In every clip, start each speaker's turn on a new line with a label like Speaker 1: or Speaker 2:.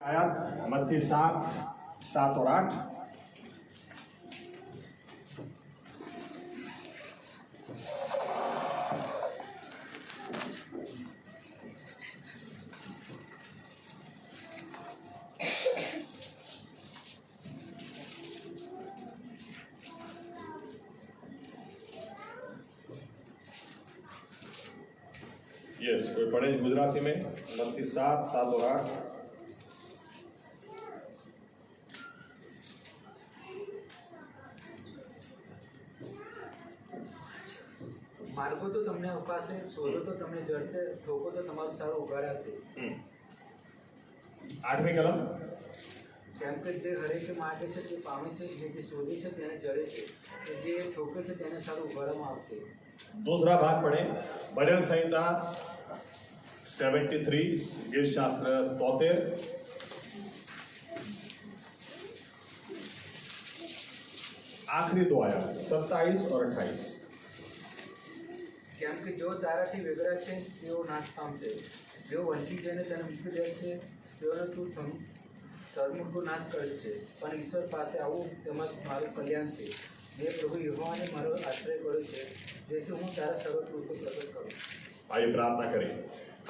Speaker 1: आयत मत्ती 7 और 8। यस, कोई पढ़े गुजराती में? मत्ती 7 और 8।
Speaker 2: માર્ગો તો તમને અપાશે, શોધો તો તમને જડશે, ઠોકો તો તમારું સારું ઉગાડાશે.
Speaker 1: 8वीं कलम।
Speaker 2: કેમ કે જે હરેકે માગે છે તે પામે છે, ને જે શોધે છે તેને જડે છે, કે જે ઠોકે છે તેને સારું ઉગાડવામાં આવશે.
Speaker 1: दूसरा भाग पढ़े, भजन संहिता 73, गीत शास्त्र 73। आखिरी 2 आयत 27 और 28।
Speaker 2: કેમ કે જો તારાથી વેગળા છે તેઓ નાશ પામશે, જેઓ વંચી જઈને તેને મૂકી દે છે તેઓનો તું સરમુખો નાશ કરે છે, પણ ઈશ્વર પાસે આવું તેમાં મારું કલ્યાણ છે. મેં પ્રભુ યહોવાને મારો આશ્રય કર્યો છે, જેથી હું તારા સર્વકૃત્યો પ્રગટ કરું.
Speaker 1: आइए प्रार्थना करें।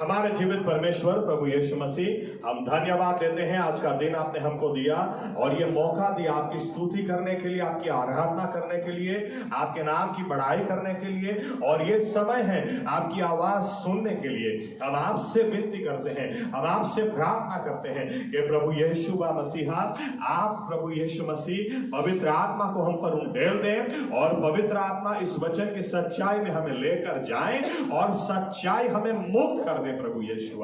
Speaker 1: हमारे जीवित परमेश्वर प्रभु यीशु मसीह, हम धन्यवाद देते हैं आज का दिन आपने हमको दिया और ये मौका दिया आपकी स्तुति करने के लिए, आपकी आराधना करने के लिए, आपके नाम की बड़ाई करने के लिए, और ये समय है आपकी आवाज सुनने के लिए। हम आपसे विनती करते हैं, हम आपसे प्रार्थना करते हैं कि प्रभु यीशु मसीहा, आप प्रभु यीशु मसीह पवित्र आत्मा को हम पर उंडेल दें और पवित्र आत्मा इस वचन की सच्चाई में हमें लेकर जाए और सच्चाई हमें मुक्त कर दे। प्रभु यीशु,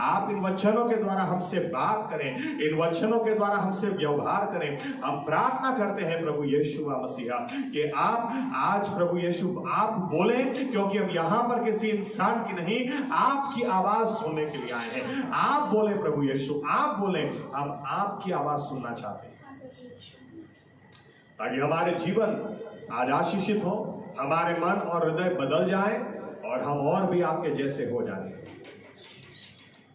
Speaker 1: आप इन वचनों के द्वारा हमसे बात करें, इन वचनों के द्वारा हमसे व्यवहार करें। हम प्रार्थना करते हैं प्रभु यीशु मसीहा कि आप आज प्रभु यीशु आप बोलें, क्योंकि हम यहां पर किसी इंसान की नहीं आपकी आवाज सुनने के लिए आए हैं। आप बोले प्रभु यीशु, आप बोले, हम आपकी आवाज सुनना चाहते हैं ताकि हमारे जीवन आज आशीषित हो, हमारे मन और हृदय बदल जाए और हम और भी आपके जैसे हो जाए,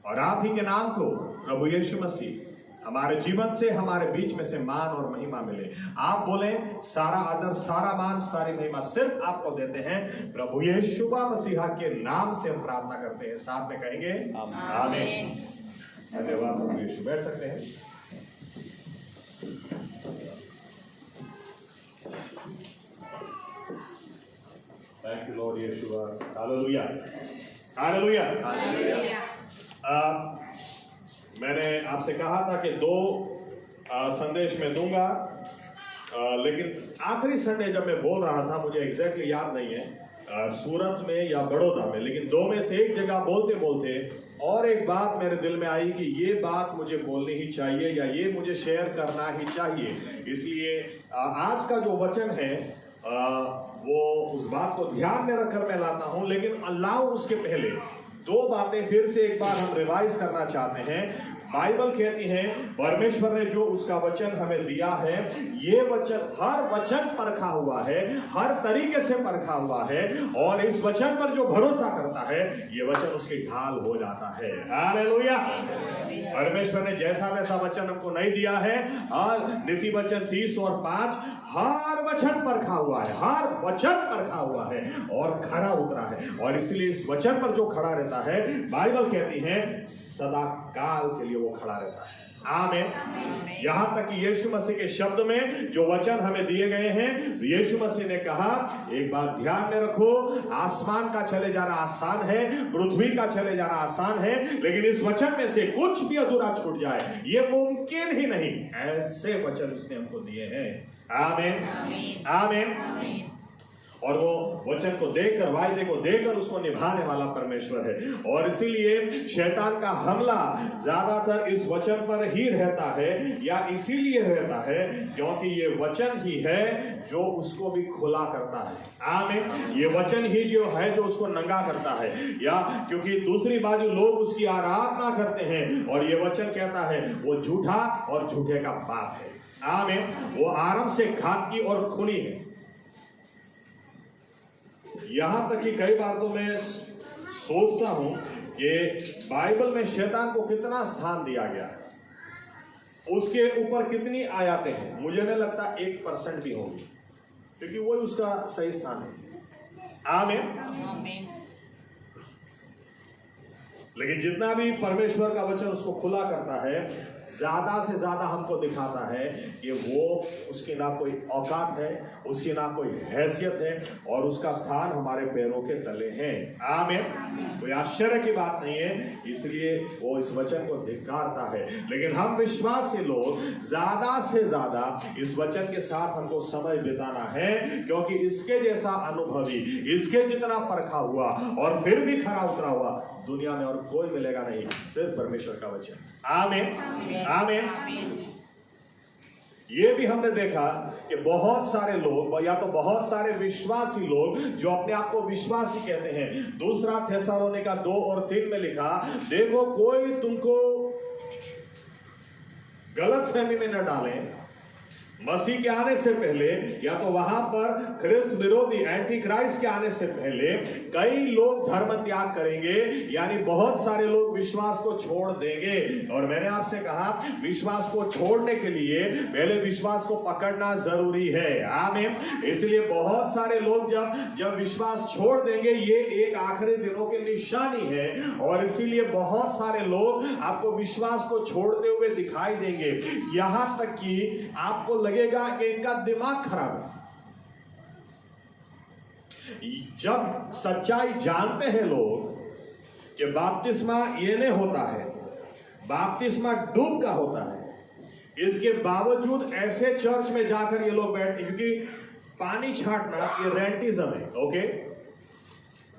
Speaker 1: और आप ही के नाम को प्रभु यीशु मसीह हमारे जीवन से, हमारे बीच में से मान और महिमा मिले। आप बोले, सारा आदर, सारा मान, सारी महिमा सिर्फ आपको देते हैं। प्रभु यीशु मसीहा के नाम से हम प्रार्थना करते हैं, साथ में कहेंगे आमीन। धन्यवाद प्रभु यीशु। बैठ सकते हैं। Thank you Lord Yeshu. Hallelujah, hallelujah, hallelujah. मैंने आपसे कहा था कि 2 संदेश में दूंगा, लेकिन आखिरी संडे जब मैं बोल रहा था, मुझे एग्जैक्टली याद नहीं है, सूरत में या बड़ौदा में, लेकिन 2 में से एक जगह बोलते बोलते और एक बात मेरे दिल में आई कि ये बात मुझे बोलनी ही चाहिए या ये मुझे शेयर करना ही चाहिए। इसलिए आज का जो वचन है वो उस बात को ध्यान में रखकर मैं लाता हूं, लेकिन अल्लाह उसके पहले 2 बातें फिर से एक बार हम रिवाइज करना चाहते हैं। बाइबल कहती है परमेश्वर ने जो उसका वचन हमें दिया है, ये वचन हर वचन परखा हुआ है, हर तरीके से परखा हुआ है, और इस वचन पर जो भरोसा करता है ये वचन उसकी ढाल हो जाता है। हालेलुया। परमेश्वर ने जैसा वैसा वचन हमको नहीं दिया है। नीति वचन 30 और 5 हर वचन परखा हुआ है, हर वचन परखा हुआ है और खरा उतरा है, और इसलिए इस वचन पर जो खड़ा रहता है, बाइबल कहती है सदा काल के लिए वो खड़ा रहता है। आमीन। यहां तक कि यीशु मसीह के शब्द में जो वचन हमें दिए गए हैं, यीशु मसीह ने कहा, एक बात ध्यान में रखो, आसमान का चले जाना आसान है, पृथ्वी का चले जाना आसान है, लेकिन इस वचन में से कुछ भी अधूरा छूट जाए ये मुमकिन ही नहीं। ऐसे वचन उसने हमको दिए हैं। आमीन, आमीन। और वो वचन को देकर, वायदे को देकर उसको निभाने वाला परमेश्वर है, और इसीलिए शैतान का हमला ज्यादातर इस वचन पर ही रहता है, या इसीलिए रहता है क्योंकि ये वचन ही है जो उसको भी खुला करता है। आमीन। ये वचन ही जो है जो उसको नंगा करता है, या क्योंकि दूसरी बाजू लोग उसकी आराधना करते हैं और ये वचन कहता है वो झूठा और झूठे का बाप है। आमीन। वो आरंभ से घातकी और खूनी है। यहां तक कि कई बार तो मैं सोचता हूं कि बाइबल में शैतान को कितना स्थान दिया गया है। उसके ऊपर कितनी आयातें हैं? मुझे नहीं लगता 1% भी होंगी, क्योंकि वही उसका सही स्थान है। आमीन। लेकिन जितना भी परमेश्वर का वचन उसको खुला करता है, ज्यादा से ज्यादा हमको दिखाता है कि वो उसकी ना कोई औकात है, उसकी ना कोई हैसियत है, और उसका स्थान हमारे पैरों के तले है। आमीन। कोई आश्चर्य की बात नहीं है, इसलिए वो इस वचन को धिक्कारता है। लेकिन हम विश्वासी लोग ज्यादा से ज्यादा इस वचन के साथ हमको समय बिताना है, क्योंकि इसके जैसा अनुभवी, इसके जितना परखा हुआ और फिर भी खरा उतरा हुआ दुनिया में और कोई मिलेगा नहीं, सिर्फ परमेश्वर का वचन। आमीन। आमीन। ये भी हमने देखा कि बहुत सारे लोग, या तो बहुत सारे विश्वासी लोग जो अपने आप को विश्वासी कहते हैं, दूसरा थेसलोनिका 2 और 3 में लिखा, देखो कोई तुमको गलत फहमी में न डाले। मसीह के आने से पहले, या तो वहां पर ख्रिस्त विरोधी एंटी क्राइस्ट के आने से पहले कई लोग धर्म त्याग करेंगे, यानी बहुत सारे लोग विश्वास को छोड़ देंगे। और मैंने आपसे कहा, विश्वास को छोड़ने के लिए पहले विश्वास को पकड़ना जरूरी है। आमीन। इसलिए बहुत सारे लोग जब विश्वास छोड़ देंगे, ये एक आखिरी दिनों की निशानी है, और इसीलिए बहुत सारे लोग आपको विश्वास को छोड़ते हुए दिखाई देंगे, यहां तक कि आपको लगेगा कि इनका दिमाग खराब है। जब सच्चाई जानते हैं लोग कि बपतिस्मा ये नहीं होता है, बपतिस्मा डूब का होता है, इसके बावजूद ऐसे चर्च में जाकर ये लोग बैठते, क्योंकि पानी छाटना ये रेंटिज्म है। ओके,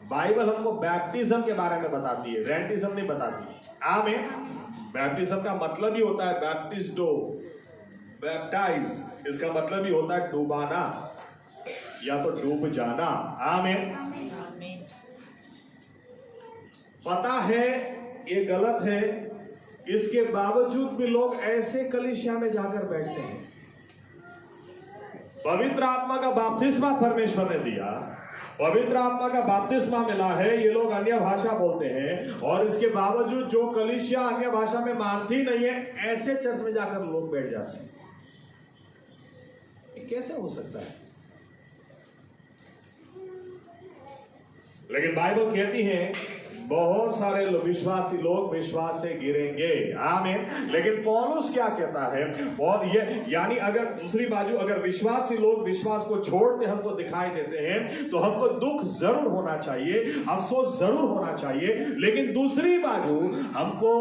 Speaker 1: बाइबल हमको बैप्टिज्म के बारे में बताती है, रेंटिज्म नहीं बताती। आमीन। बैप्टिज्म का मतलब ही होता है बैप्टिस्डो, बैप्टाइज, इसका मतलब ही होता है डूबाना या तो डूब जाना। आमीन। पता है ये गलत है, इसके बावजूद भी लोग ऐसे कलीसिया में जाकर बैठते हैं। पवित्र आत्मा का बपतिस्मा परमेश्वर ने दिया, पवित्र आत्मा का बपतिस्मा मिला है, ये लोग अन्य भाषा बोलते हैं, और इसके बावजूद जो कलीसिया अन्य भाषा में मानती नहीं है, ऐसे चर्च में जाकर लोग बैठ जाते हैं। कैसे हो सकता है? लेकिन बाइबल कहती है बहुत सारे विश्वासी लोग विश्वास से गिरेंगे। आमीन। लेकिन पौलुस क्या कहता है, और ये यानी अगर दूसरी बाजू, अगर विश्वासी लोग विश्वास को छोड़ते हमको दिखाई देते हैं, तो हमको दुख जरूर होना चाहिए, अफसोस जरूर होना चाहिए। लेकिन दूसरी बाजू हमको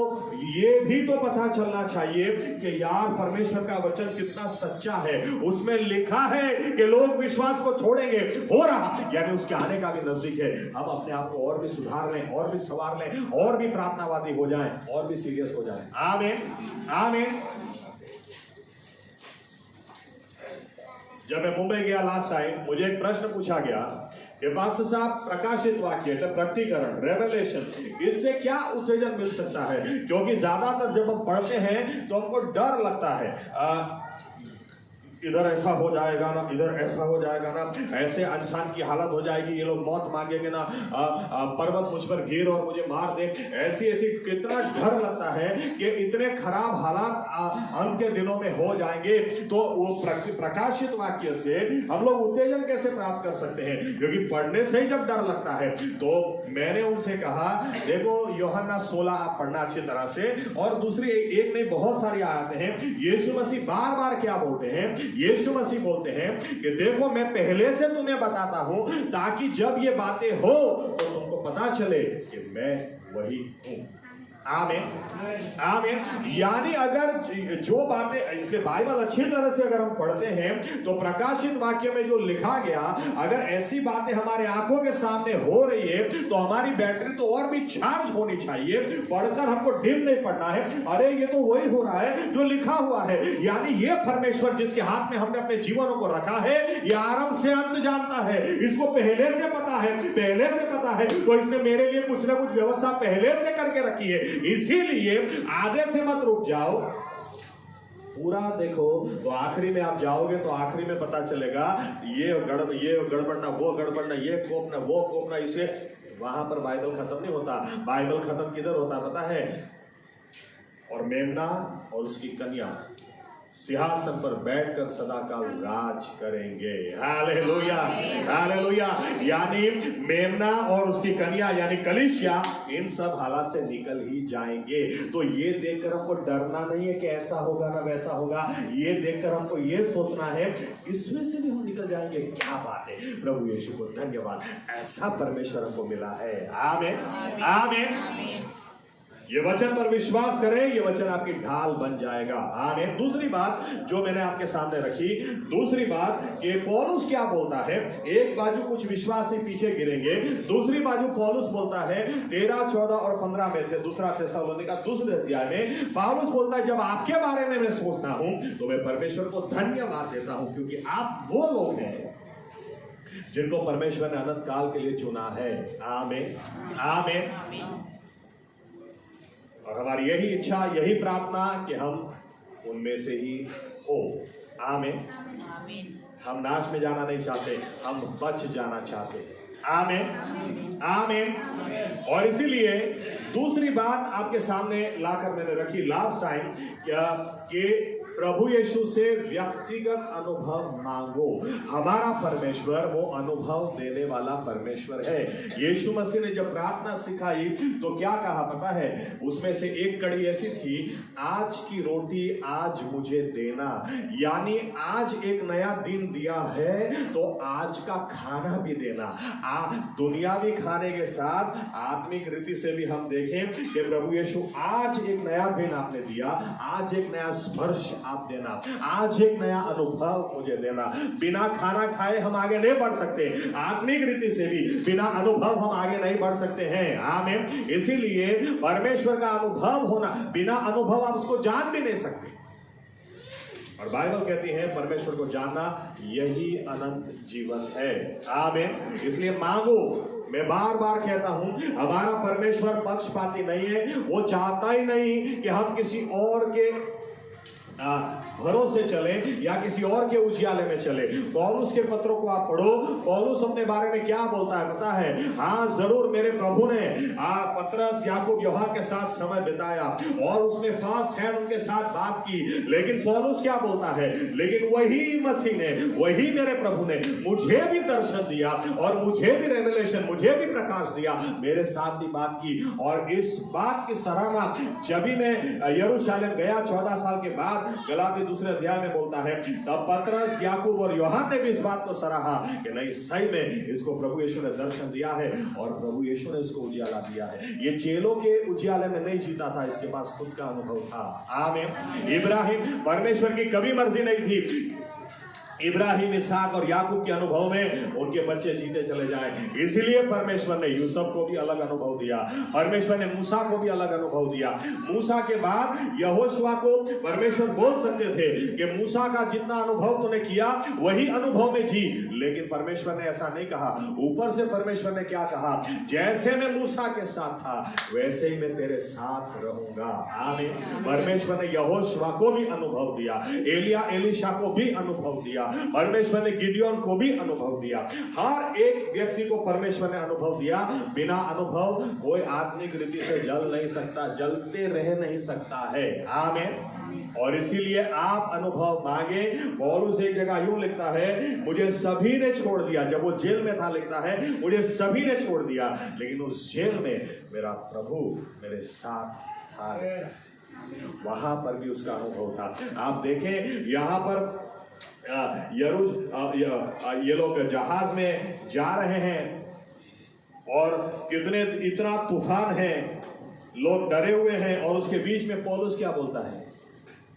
Speaker 1: ये भी तो पता चलना चाहिए कि यार परमेश्वर का वचन कितना सच्चा है। उसमें लिखा है कि लोग विश्वास को छोड़ेंगे, हो रहा, यानी उसके आने का भी नजदीक है। हम अपने आप को और भी सुधार लें, और भी सवार लें, और भी प्रार्थनावादी हो जाएं, और भी सीरियस हो जाएं। आमीन। आमीन। जब मैं मुंबई गया लास्ट टाइम, मुझे एक प्रश्न पूछा गया कि पास्टर साहब, प्रकाशित वाक्य, प्रकटीकरण, रेवलेशन, इससे क्या उत्तेजन मिल सकता है? क्योंकि ज्यादातर जब हम पढ़ते हैं तो हमको डर लगता है, इधर ऐसा हो जाएगा ना, इधर ऐसा हो जाएगा ना, ऐसे इंसान की हालत हो जाएगी, ये लोग मौत मांगेंगे ना, पर्वत मुझ पर गिर और मुझे मार दे, ऐसी ऐसी, कितना डर लगता है कि इतने खराब हालात अंत के दिनों में हो जाएंगे। तो वो प्रकाशित वाक्य से हम लोग उत्तेजन कैसे प्राप्त कर सकते हैं? क्योंकि पढ़ने से ही जब डर लगता है। तो मैंने उनसे कहा, देखो यूहन्ना 16 आप पढ़ना अच्छी तरह से, और दूसरी एक नहीं बहुत सारी आयतें हैं। यीशु मसीह बार बार क्या बोलते हैं? यीशु मसीह बोलते हैं कि देखो मैं पहले से तुम्हें बताता हूं, ताकि जब ये बातें हो तो तुमको पता चले कि मैं वही हूं। आमीन। आमीन। यानी अगर जो बातें, इसके बाइबल अच्छी तरह से अगर हम पढ़ते हैं तो प्रकाशित वाक्य में जो लिखा गया, अगर ऐसी बातें हमारे आंखों के सामने हो रही है तो हमारी बैटरी तो और भी चार्ज होनी चाहिए। पढ़कर हमको डिम नहीं पड़ना है, अरे ये तो वही हो रहा है जो लिखा हुआ है। यानी ये परमेश्वर जिसके हाथ में हमने अपने जीवनों को रखा है, ये आरंभ से अंत जानता है, इसको पहले से पता है, पहले से पता है, तो इसने मेरे लिए कुछ ना कुछ व्यवस्था पहले से करके रखी है। इसीलिए आधे से मत रुक जाओ, पूरा देखो, तो आखिरी में आप जाओगे तो आखिरी में पता चलेगा ये गड़बड़ना, वो गड़बड़ना, ये कोपना, वो कोपना। इसे वहां पर बाइबल खत्म नहीं होता। बाइबल खत्म किधर होता पता है? और मेमना और उसकी कन्या सिंहासन पर बैठकर सदाकाल राज करेंगे। Hallelujah, hallelujah. यानी मेमना और उसकी कन्या यानी कलीसिया इन सब हालात से निकल ही जाएंगे। तो ये देखकर हमको डरना नहीं है कि ऐसा होगा ना वैसा होगा, ये देखकर हमको ये सोचना है इसमें से भी हम निकल जाएंगे। क्या बात है, प्रभु यीशु को धन्यवाद, ऐसा परमेश्वर हमको मिला है। आमीन, आमीन। ये वचन पर विश्वास करें, ये वचन आपकी ढाल बन जाएगा। आमीन। दूसरी बात जो मैंने आपके सामने रखी, दूसरी बात कि पौलुस क्या बोलता है। एक बाजू कुछ विश्वासी पीछे गिरेंगे, दूसरी बाजू पौलुस बोलता है 13, 14 और 15 में से दूसरा थिस्सलुनीका दूसरे अध्याय में पौलुस बोलता है जब आपके बारे में मैं सोचता हूं तो मैं परमेश्वर को धन्यवाद देता हूं, क्योंकि आप वो लोग हैं जिनको परमेश्वर ने अनंत काल के लिए चुना है। आमीन, आमीन। और हमारी यही इच्छा, यही प्रार्थना कि हम उनमें से ही हो। आमीन। हम नाश में जाना नहीं चाहते, हम बच जाना चाहते हैं। आमीन, आमीन। और इसीलिए दूसरी बात आपके सामने लाकर मैंने रखी लास्ट टाइम कि प्रभु यीशु से व्यक्तिगत अनुभव मांगो। हमारा परमेश्वर वो अनुभव देने वाला परमेश्वर है। यीशु मसीह ने जब प्रार्थना सिखाई तो क्या कहा पता है? उसमें से एक कड़ी ऐसी थी, आज की रोटी आज मुझे देना। यानी आज एक नया दिन दिया है तो आज का खाना भी देना। दुनियावी खाने के साथ आत्मिक रीति से भी हम देखें कि प्रभु यीशु आज एक नया दिन आपने दिया, आज एक नया स्पर्श आप देना, आज एक नया अनुभव मुझे देना। बिना खाना खाए हम आगे नहीं बढ़ सकते, आत्मिक रीति से भी बिना अनुभव हम आगे नहीं बढ़ सकते हैं। आमीन। इसीलिए परमेश्वर का अनुभव होना, बिना अनुभव आप उसको जान भी नहीं सकते। और बाइबल कहती है परमेश्वर को जानना यही अनंत जीवन है। आमीन। इसलिए मांगो। मैं बार बार कहता हूं हमारा परमेश्वर पक्षपाती नहीं है। वो चाहता ही नहीं कि हम किसी और के भरोसे चले या किसी और के उजियाले में चले। पौलुस के पत्रों को आप पढ़ो, पौलुस अपने बारे में क्या बोलता है पता है? हाँ, जरूर मेरे प्रभु ने पतरस, याकूब, यूहन्ना के साथ समय बिताया और उसने फास्ट हैंड उनके साथ बात की, लेकिन पौलुस क्या बोलता है? लेकिन वही मसीह ने, वही मेरे प्रभु ने मुझे भी दर्शन दिया और मुझे भी रेवलेशन, मुझे भी प्रकाश दिया, मेरे साथ भी बात की। और इस बात की सराहना जब भी मैं यरूशलेम गया 14 साल के बाद, गलाती दूसरे अध्याय में बोलता है, तब पतरस, याकूब और यूहन्ना ने भी इस बात को सराहा कि नहीं, सही में इसको प्रभु यीशु ने दर्शन दिया है और प्रभु यीशु ने इसको उजियाला दिया है। ये जेलों के उजियाले में नहीं जीता था, इसके पास खुद का अनुभव था। आमीन। इब्राहिम, परमेश्वर की कभी मर्जी नहीं थी इब्राहिम, इसहाक और याकूब के अनुभव में उनके बच्चे जीते चले जाए। इसीलिए परमेश्वर ने यूसुफ को भी अलग अनुभव दिया, परमेश्वर ने मूसा को भी अलग अनुभव दिया। मूसा के बाद यहोशुआ को परमेश्वर बोल सकते थे कि मूसा का जितना अनुभव तूने किया वही अनुभव में जी, लेकिन परमेश्वर ने ऐसा नहीं कहा। ऊपर से परमेश्वर ने क्या कहा? जैसे मैं मूसा के साथ था वैसे ही मैं तेरे साथ रहूंगा। आमीन। परमेश्वर ने यहोशुआ को भी अनुभव दिया, एलिया, एलीशा को भी अनुभव दिया, परमेश्वर ने गिडियोन को भी अनुभव दिया। हर एक व्यक्ति को परमेश्वर ने अनुभव दिया। बिना अनुभव कोई आत्मिक रीति से जल नहीं सकता, जलते रह नहीं सकता है। आमीन। और इसीलिए आप अनुभव मांगे। पौलुस एक जगह यूं लिखता है, मुझे सभी ने छोड़ दिया। जब वो जेल में था लिखता है, मुझे सभी ने छोड़ दिया, लेकिन उस जेल में मेरा प्रभु मेरे साथ था। वहां पर भी उसका अनुभव था। आप देखें यहां पर ये लोग जहाज में जा रहे हैं और इतना तूफान है, लोग डरे हुए हैं, और उसके बीच में पौलुस क्या बोलता है?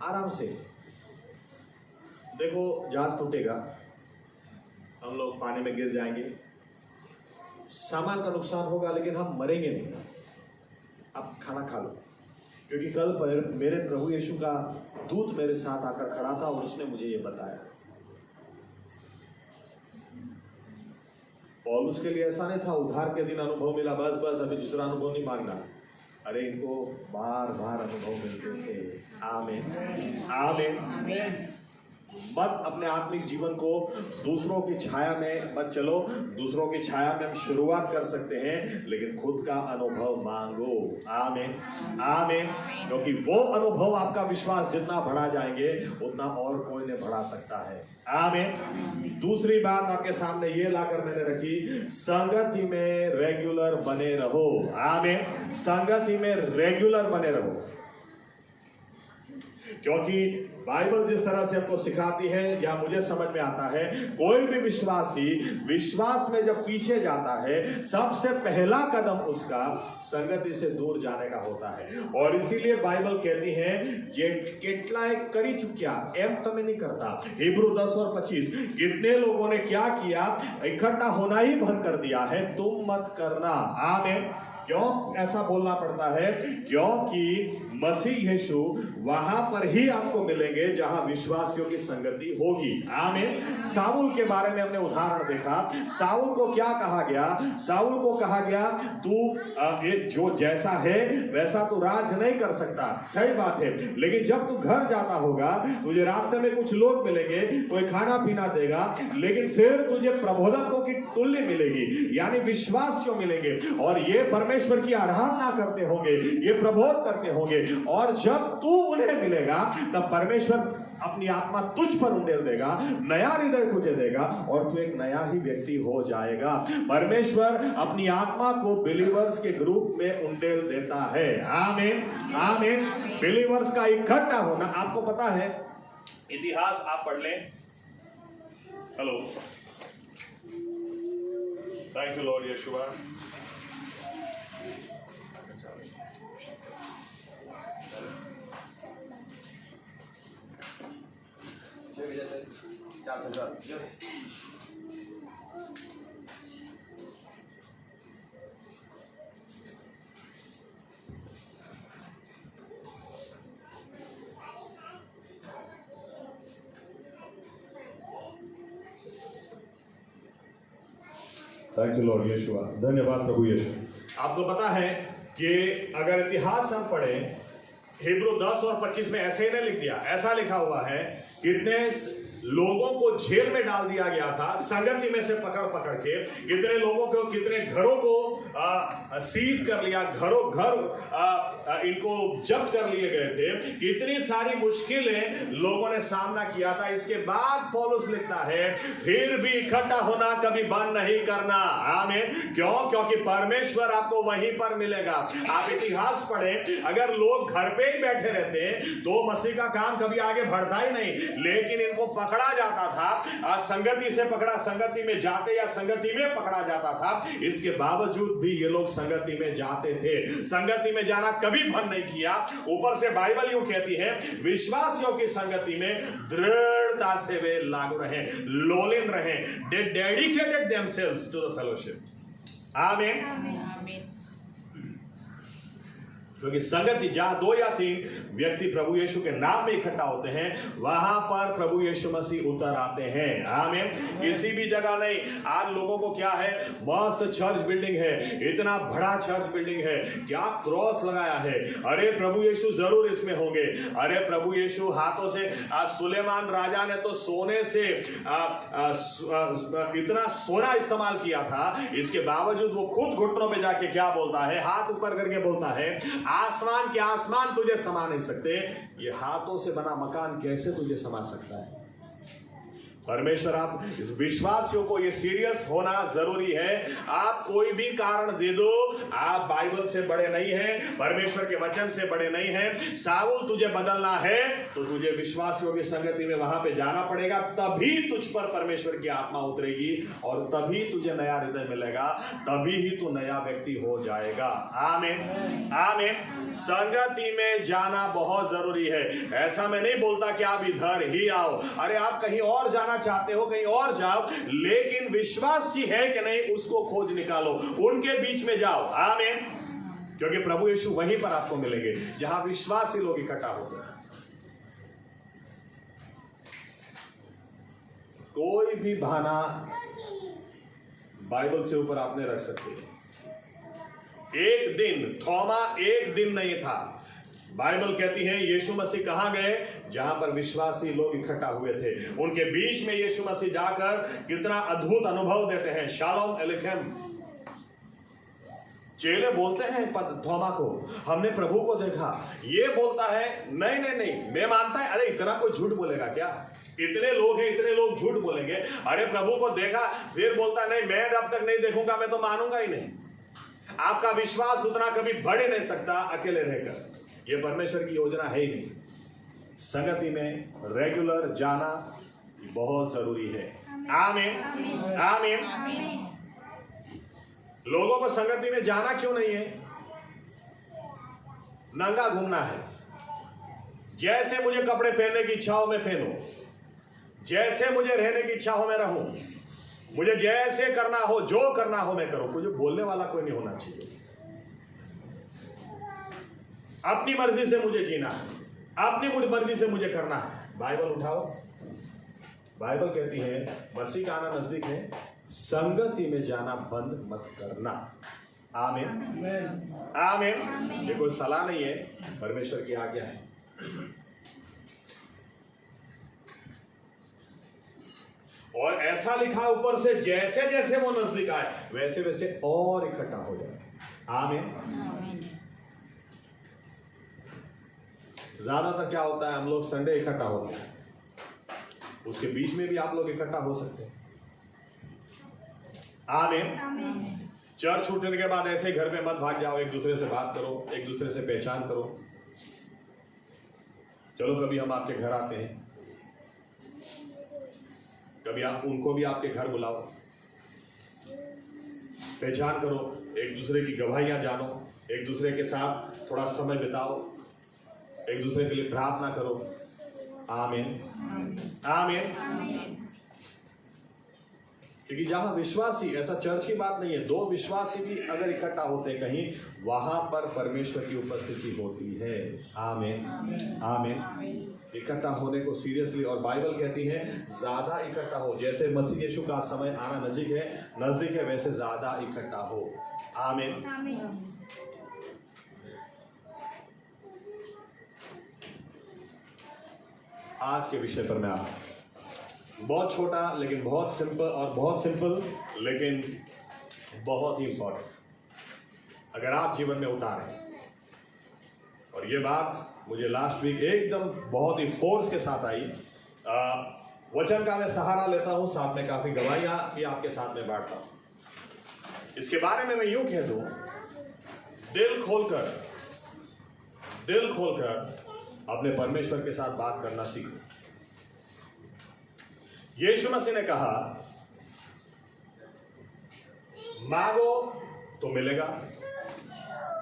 Speaker 1: आराम से देखो, जहाज टूटेगा, हम लोग पानी में गिर जाएंगे, सामान का नुकसान होगा, लेकिन हम मरेंगे नहीं। अब खाना खा लो, क्योंकि कल पर मेरे प्रभु यीशु का दूत मेरे साथ आकर खड़ा था और उसने मुझे ये बताया। पौलुस के लिए ऐसा नहीं था उधार के दिन अनुभव मिला, बस बस अभी दूसरा अनुभव नहीं मांगना। अरे इनको बार बार अनुभव मिलते थे। आमीन, आमीन। मत अपने आत्मिक जीवन को दूसरों की छाया में मत चलो। दूसरों की छाया में हम शुरुआत कर सकते हैं, लेकिन खुद का अनुभव मांगो। आमीन आमीन। क्योंकि वो अनुभव आपका विश्वास जितना बढ़ा जाएंगे उतना और कोई नहीं बढ़ा सकता है। आमीन। दूसरी बात आपके सामने ये लाकर मैंने रखी, संगति में रेगुलर बने रहो। आमीन। संगति में रेगुलर बने रहो, क्योंकि बाइबल जिस तरह से हमको सिखाती है या मुझे समझ में आता है, कोई भी विश्वासी विश्वास में जब पीछे जाता है, सबसे पहला कदम उसका संगति से दूर जाने का होता है। और इसीलिए बाइबल कहती है जे केटलाए करी चुक्या एम तमें नहीं करता। हिब्रू 10 और 25, कितने लोगों ने क्या किया, इकट्ठा होना ही बंद कर दिया है, तुम मत करना। आमीन। क्यों ऐसा बोलना पड़ता है? क्योंकि मसीह यीशु वहां पर ही आपको मिलेंगे जहां विश्वासियों की संगति होगी। आमीन। साउल के बारे में हमने उदाहरण देखा। साउल को क्या कहा गया? साउल को कहा गया तू जो जैसा है वैसा तू राज नहीं कर सकता। सही बात है, लेकिन जब तू घर जाता होगा तुझे रास्ते में कुछ लोग मिलेंगे, कोई खाना पीना देगा, लेकिन फिर तुझे प्रबोधकों की टुल्ली मिलेगी, यानी विश्वासियों मिलेंगे, और ये परमेश्वर की आराधना करते होंगे, ये प्रबोध करते होंगे। और जब तू उन्हें मिलेगा तब परमेश्वर अपनी आत्मा तुझ पर उंडेल देगा, नया हृदय तुझे देगा और तू एक नया ही व्यक्ति हो जाएगा। परमेश्वर अपनी आत्मा को बिलीवर्स के ग्रुप में उंडेल देता है। आमीन आमीन। बिलीवर्स का इकट्ठा होना, आपको पता है, इतिहास आप पढ़ लें। Hello, thank you Lord Yeshua. Thank you Lord Yeshua. धन्यवाद प्रभु यीशु। आपको पता है कि अगर इतिहास हम पढ़ें, हिब्रू 10 और 25 में ऐसे ही नहीं लिख दिया, ऐसा लिखा हुआ है, कितने लोगों को जेल में डाल दिया गया था संगति में से पकड़ पकड़ के, कितने लोगों को, कितने घरों को सीज कर लिया, घर इनको जब्त कर लिए गए थे, कितनी सारी मुश्किलें लोगों ने सामना किया था। इसके बाद पौलुस लिखता है फिर भी इकट्ठा होना कभी बंद नहीं करना। आमीन। क्यों? क्योंकि परमेश्वर आपको वहीं पर मिलेगा। आप इतिहास पढ़ें, अगर लोग घर पे ही बैठे रहते तो मसीह का काम कभी आगे बढ़ता ही नहीं, लेकिन इनको पकड़ा जाता था, संगति से पकड़ा, संगति में जाते या संगति में पकड़ा जाता था। इसके बावजूद भी ये लोग संगति में जाते थे, संगति में जाना कभी बंद नहीं किया। ऊपर से बाइबल यूं कहती है, विश्वासियों की संगति में दृढ़ता से वे लागू रहे, लोलिन रहे, they dedicated themselves to the fellowship। आमीन आमीन। क्योंकि संगति जहां 2 या 3 व्यक्ति प्रभु यीशु के नाम में इकट्ठा होते हैं, वहां पर प्रभु यीशु मसीह उतर आते हैं। आमीन। किसी भी जगह नहीं। आज लोगों को क्या है, मस्त चर्च बिल्डिंग है, इतना बड़ा चर्च बिल्डिंग है, क्या क्रॉस लगाया है, अरे प्रभु यीशु जरूर इसमें होंगे, अरे प्रभु यीशु हाथों से, सुलेमान राजा ने तो सोने से इतना सोना इस्तेमाल किया था, इसके बावजूद वो खुद घुटनों पे जाके क्या बोलता है, हाथ ऊपर करके बोलता है, आसमान के आसमान तुझे समा नहीं सकते, ये हाथों से बना मकान कैसे तुझे समा सकता है। परमेश्वर, आप इस विश्वासियों को ये सीरियस होना जरूरी है। आप कोई भी कारण दे दो, आप बाइबल से बड़े नहीं हैं, परमेश्वर के वचन से बड़े नहीं हैं। साउल तुझे बदलना है तो तुझे विश्वासियों की संगति में वहां पे जाना पड़ेगा, तभी तुझ पर परमेश्वर की आत्मा उतरेगी और तभी तुझे नया हृदय मिलेगा, तभी ही तू नया व्यक्ति हो जाएगा। आमीन आमीन। संगति में जाना बहुत जरूरी है। ऐसा मैं नहीं बोलता कि आप इधर ही आओ, अरे आप कहीं और जाना चाहते हो कहीं और जाओ, लेकिन विश्वासी है कि नहीं उसको खोज निकालो, उनके बीच में जाओ। आमीन। क्योंकि प्रभु यीशु वहीं पर आपको मिलेंगे जहां विश्वासी लोग इकट्ठा होते हैं। कोई भी बहाना बाइबल से ऊपर आप नहीं रख सकते। एक दिन, थोमा एक दिन नहीं था, बाइबल कहती है यीशु मसीह कहां गए? जहां पर विश्वासी लोग इकट्ठा हुए थे, उनके बीच में यीशु मसीह जाकर कितना अद्भुत अनुभव देते हैं। शालोम एलेखेम। चेले बोलते हैं थोमा को, हमने प्रभु को देखा। ये बोलता है नहीं नहीं नहीं, मैं मानता है। अरे इतना कोई झूठ बोलेगा क्या? इतने लोग हैं, इतने लोग झूठ बोलेंगे। अरे प्रभु को देखा, फिर बोलता नहीं मैं जब तक नहीं देखूंगा मैं तो मानूंगा ही नहीं। आपका विश्वास उतना कभी बढ़ ही नहीं सकता अकेले रहकर। यह परमेश्वर की योजना है ही नहीं। संगति में रेगुलर जाना बहुत जरूरी है। आमीन आमीन। लोगों को संगति में जाना क्यों नहीं है? नंगा घूमना है। जैसे मुझे कपड़े पहनने की इच्छा हो मैं पहनूं, जैसे मुझे रहने की इच्छा हो मैं रहूं, मुझे जैसे करना हो, जो करना हो मैं करूं। मुझे बोलने वाला कोई नहीं होना चाहिए। अपनी मर्जी से मुझे जीना है, अपनी मर्जी से मुझे करना है। बाइबल उठाओ। बाइबल कहती है मसीह का आना नजदीक है, संगति में जाना बंद मत करना। आमीन आमीन। ये कोई सलाह नहीं है, परमेश्वर की आज्ञा है। और ऐसा लिखा ऊपर से, जैसे जैसे वो नजदीक आए वैसे वैसे और इकट्ठा हो जाए। आमीन। ज्यादातर क्या होता है, हम लोग संडे इकट्ठा होते हैं, उसके बीच में भी आप लोग इकट्ठा हो सकते हैं। आमीन। चर्च छूटने के बाद ऐसे घर में मत भाग जाओ, एक दूसरे से बात करो, एक दूसरे से पहचान करो। चलो कभी हम आपके घर आते हैं, कभी आप उनको भी आपके घर बुलाओ, पहचान करो, एक दूसरे की गवाहियां जानो, एक दूसरे के साथ थोड़ा समय बिताओ, एक दूसरे के लिए प्रार्थना करो। आमीन आमीन। क्योंकि जहां विश्वासी, ऐसा चर्च की बात नहीं है, दो विश्वासी भी अगर इकट्ठा होते हैं कहीं, वहां पर परमेश्वर की उपस्थिति होती है। आमीन आमीन। इकट्ठा होने को सीरियसली, और बाइबल कहती है ज्यादा इकट्ठा हो। जैसे मसीह यीशु का समय आना नजदीक है वैसे ज्यादा इकट्ठा हो। आमीन। आज के विषय पर मैं आता हूं, बहुत छोटा लेकिन बहुत सिंपल लेकिन बहुत ही इंपॉर्टेंट अगर आप जीवन में उतारें। और ये बात मुझे लास्ट वीक एकदम बहुत ही फोर्स के साथ आई। वचन का मैं सहारा लेता हूं, साथ में काफी गवाहियां भी आपके साथ में बांटता हूं। इसके बारे में मैं यूं कह दूं, दिल खोलकर अपने परमेश्वर के साथ बात करना सीखो। यीशु मसीह ने कहा मांगो तो मिलेगा,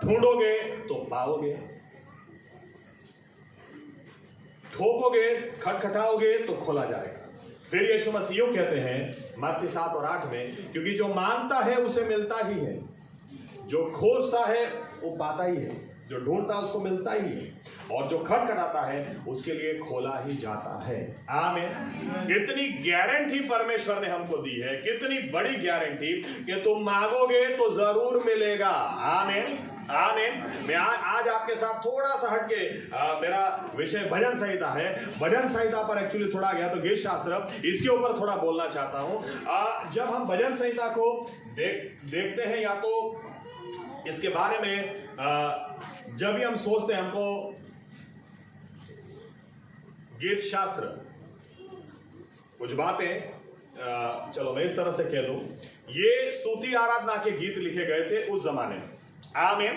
Speaker 1: ढूंढोगे तो पाओगे, ठोकोगे खटखटाओगे तो खोला जाएगा। फिर यीशु मसीह यूं कहते हैं मत्ती 7 और 8 में, क्योंकि जो मांगता है उसे मिलता ही है, जो खोजता है वो पाता ही है, जो ढूंढता है उसको मिलता ही है, और जो खटखटाता है उसके लिए खोला ही जाता है। आमीन। कितनी गारंटी परमेश्वर ने हमको दी है, कितनी बड़ी गारंटी कि तुम मांगोगे तो जरूर मिलेगा। आमीन आमीन। मैं आज आपके साथ थोड़ा सा हटके, मेरा विषय भजन संहिता है, भजन संहिता पर एक्चुअली थोड़ा गया तो गीत शास्त्र, इसके ऊपर थोड़ा बोलना चाहता हूं। जब हम भजन संहिता को देखते हैं या तो इसके बारे में जब भी हम सोचते हैं, हमको गीत शास्त्र कुछ बातें, चलो मैं इस तरह से कह दूं, ये स्तुति आराधना के गीत लिखे गए थे उस जमाने में। आमीन।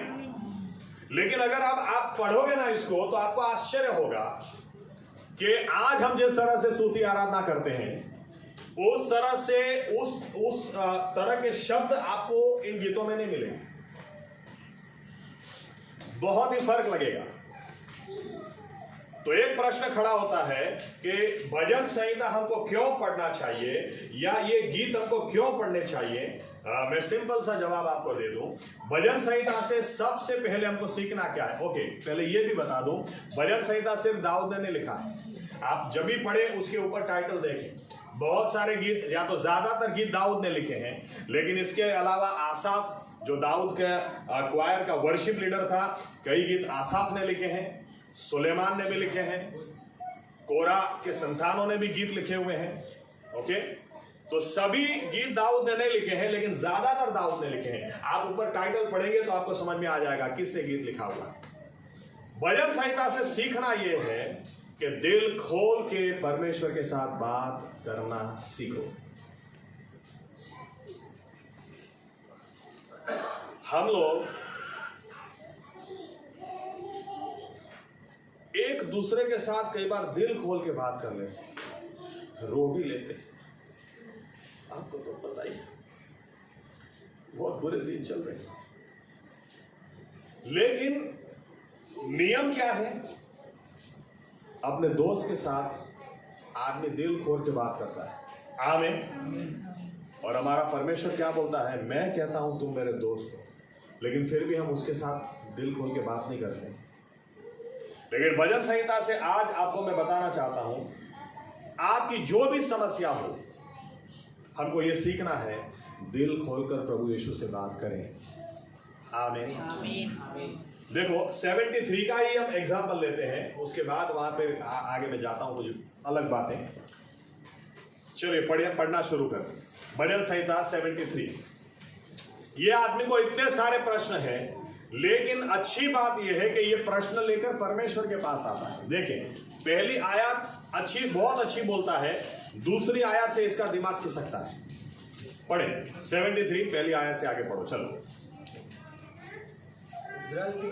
Speaker 1: लेकिन अगर आप पढ़ोगे ना इसको तो आपको आश्चर्य होगा कि आज हम जिस तरह से स्तुति आराधना करते हैं उस तरह से उस तरह के शब्द आपको इन गीतों में नहीं मिलेंगे। बहुत ही फर्क लगेगा। तो एक प्रश्न खड़ा होता है कि भजन संहिता हमको क्यों पढ़ना चाहिए, या ये गीत हमको क्यों पढ़ने चाहिए। मैं सिंपल सा जवाब आपको दे दूं। भजन संहिता से सबसे पहले हमको सीखना क्या है। ओके, पहले ये भी बता दूं, भजन संहिता सिर्फ दाऊद ने लिखा है। आप जब भी पढ़े उसके ऊपर टाइटल देखें, बहुत सारे गीत, या तो ज्यादातर गीत दाऊद ने लिखे हैं, लेकिन इसके अलावा आसाफ जो दाऊद का क्वायर का वर्शिप लीडर था, कई गीत आसाफ ने लिखे हैं। सुलेमान ने भी लिखे हैं, कोरा के संतानों ने भी गीत लिखे हुए हैं। ओके, तो सभी गीत दाऊद ने नहीं लिखे हैं, लेकिन ज्यादातर दाऊद ने लिखे हैं। आप ऊपर टाइटल पढ़ेंगे तो आपको समझ में आ जाएगा किसने गीत लिखा हुआ। भजन संहिता से सीखना यह है कि दिल खोल के परमेश्वर के साथ बात करना सीखो। हम लोग एक दूसरे के साथ कई बार दिल खोल के बात कर लेते हैं, रो भी लेते हैं। आपको तो पता ही है, बहुत बुरे दिन चल रहे हैं, लेकिन नियम क्या है? अपने दोस्त के साथ आदमी दिल खोल के बात करता है। आमीन। और हमारा परमेश्वर क्या बोलता है? मैं कहता हूं तुम मेरे दोस्त हो, लेकिन फिर भी हम उसके साथ दिल खोल के बात नहीं करते। लेकिन भजन संहिता से आज आपको मैं बताना चाहता हूं, आपकी जो भी समस्या हो, हमको यह सीखना है, दिल खोलकर प्रभु यीशु से बात करें। आमीन। आमीन। देखो 73 का ही हम एग्जाम्पल लेते हैं, उसके बाद वहां पे आगे मैं जाता हूं, कुछ अलग बातें। चलिए पढ़ना शुरू करते हैं। भजन संहिता 73। ये आदमी को इतने सारे प्रश्न हैं, लेकिन अच्छी बात यह है कि ये प्रश्न लेकर परमेश्वर के पास आता है। देखें, पहली आयत अच्छी, बहुत अच्छी बोलता है, दूसरी आयत से इसका दिमाग खिसकता है। पढ़े 73 पहली आयत से आगे पढ़ो। चलो।
Speaker 2: ઇઝરાયલથી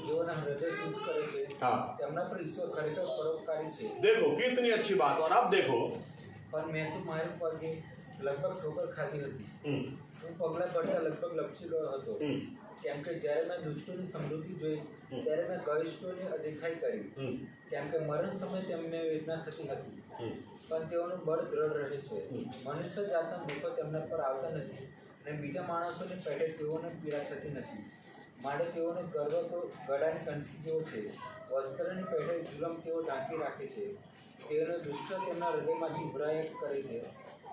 Speaker 2: જેઓના હૃદય શુદ્ધ કરે છે, તેમના પર ઈશ્વર ખરેખર પરોપકારી છે।
Speaker 1: देखो कितनी अच्छी बात। और अब देखो,
Speaker 2: पर मैं तो મારી પગે લગભગ ઠોકર ખાધી હતી, હું પગલા પડતા લગભગ લપસી ગયો હતો, કેમ કે જ્યારે મેં દુષ્ટોની સમૃદ્ધિ જોઈ ત્યારે મેં ગરિષ્ઠોની અદેખાઈ કરી, કેમ કે મરણ સમયે તેમને વેદના થતી હતી, પણ તેઓનું બળ દ્રઢ રહે છે। મનુષ્ય જાતના દુઃખો તેમના પર આવતા નથી, અને બીજા માણસોની પેટે તેઓને પીડા થતી નથી। માટે તેઓનો ગર્વ તો ગળાની કંઠી જેવો છે, વસ્ત્રની પેટે જુલમ તેઓ ઢાંકી રાખે છે। તેઓનો દુષ્ટ તેમના હૃદયમાંથી ઉભરાયા કરે છે,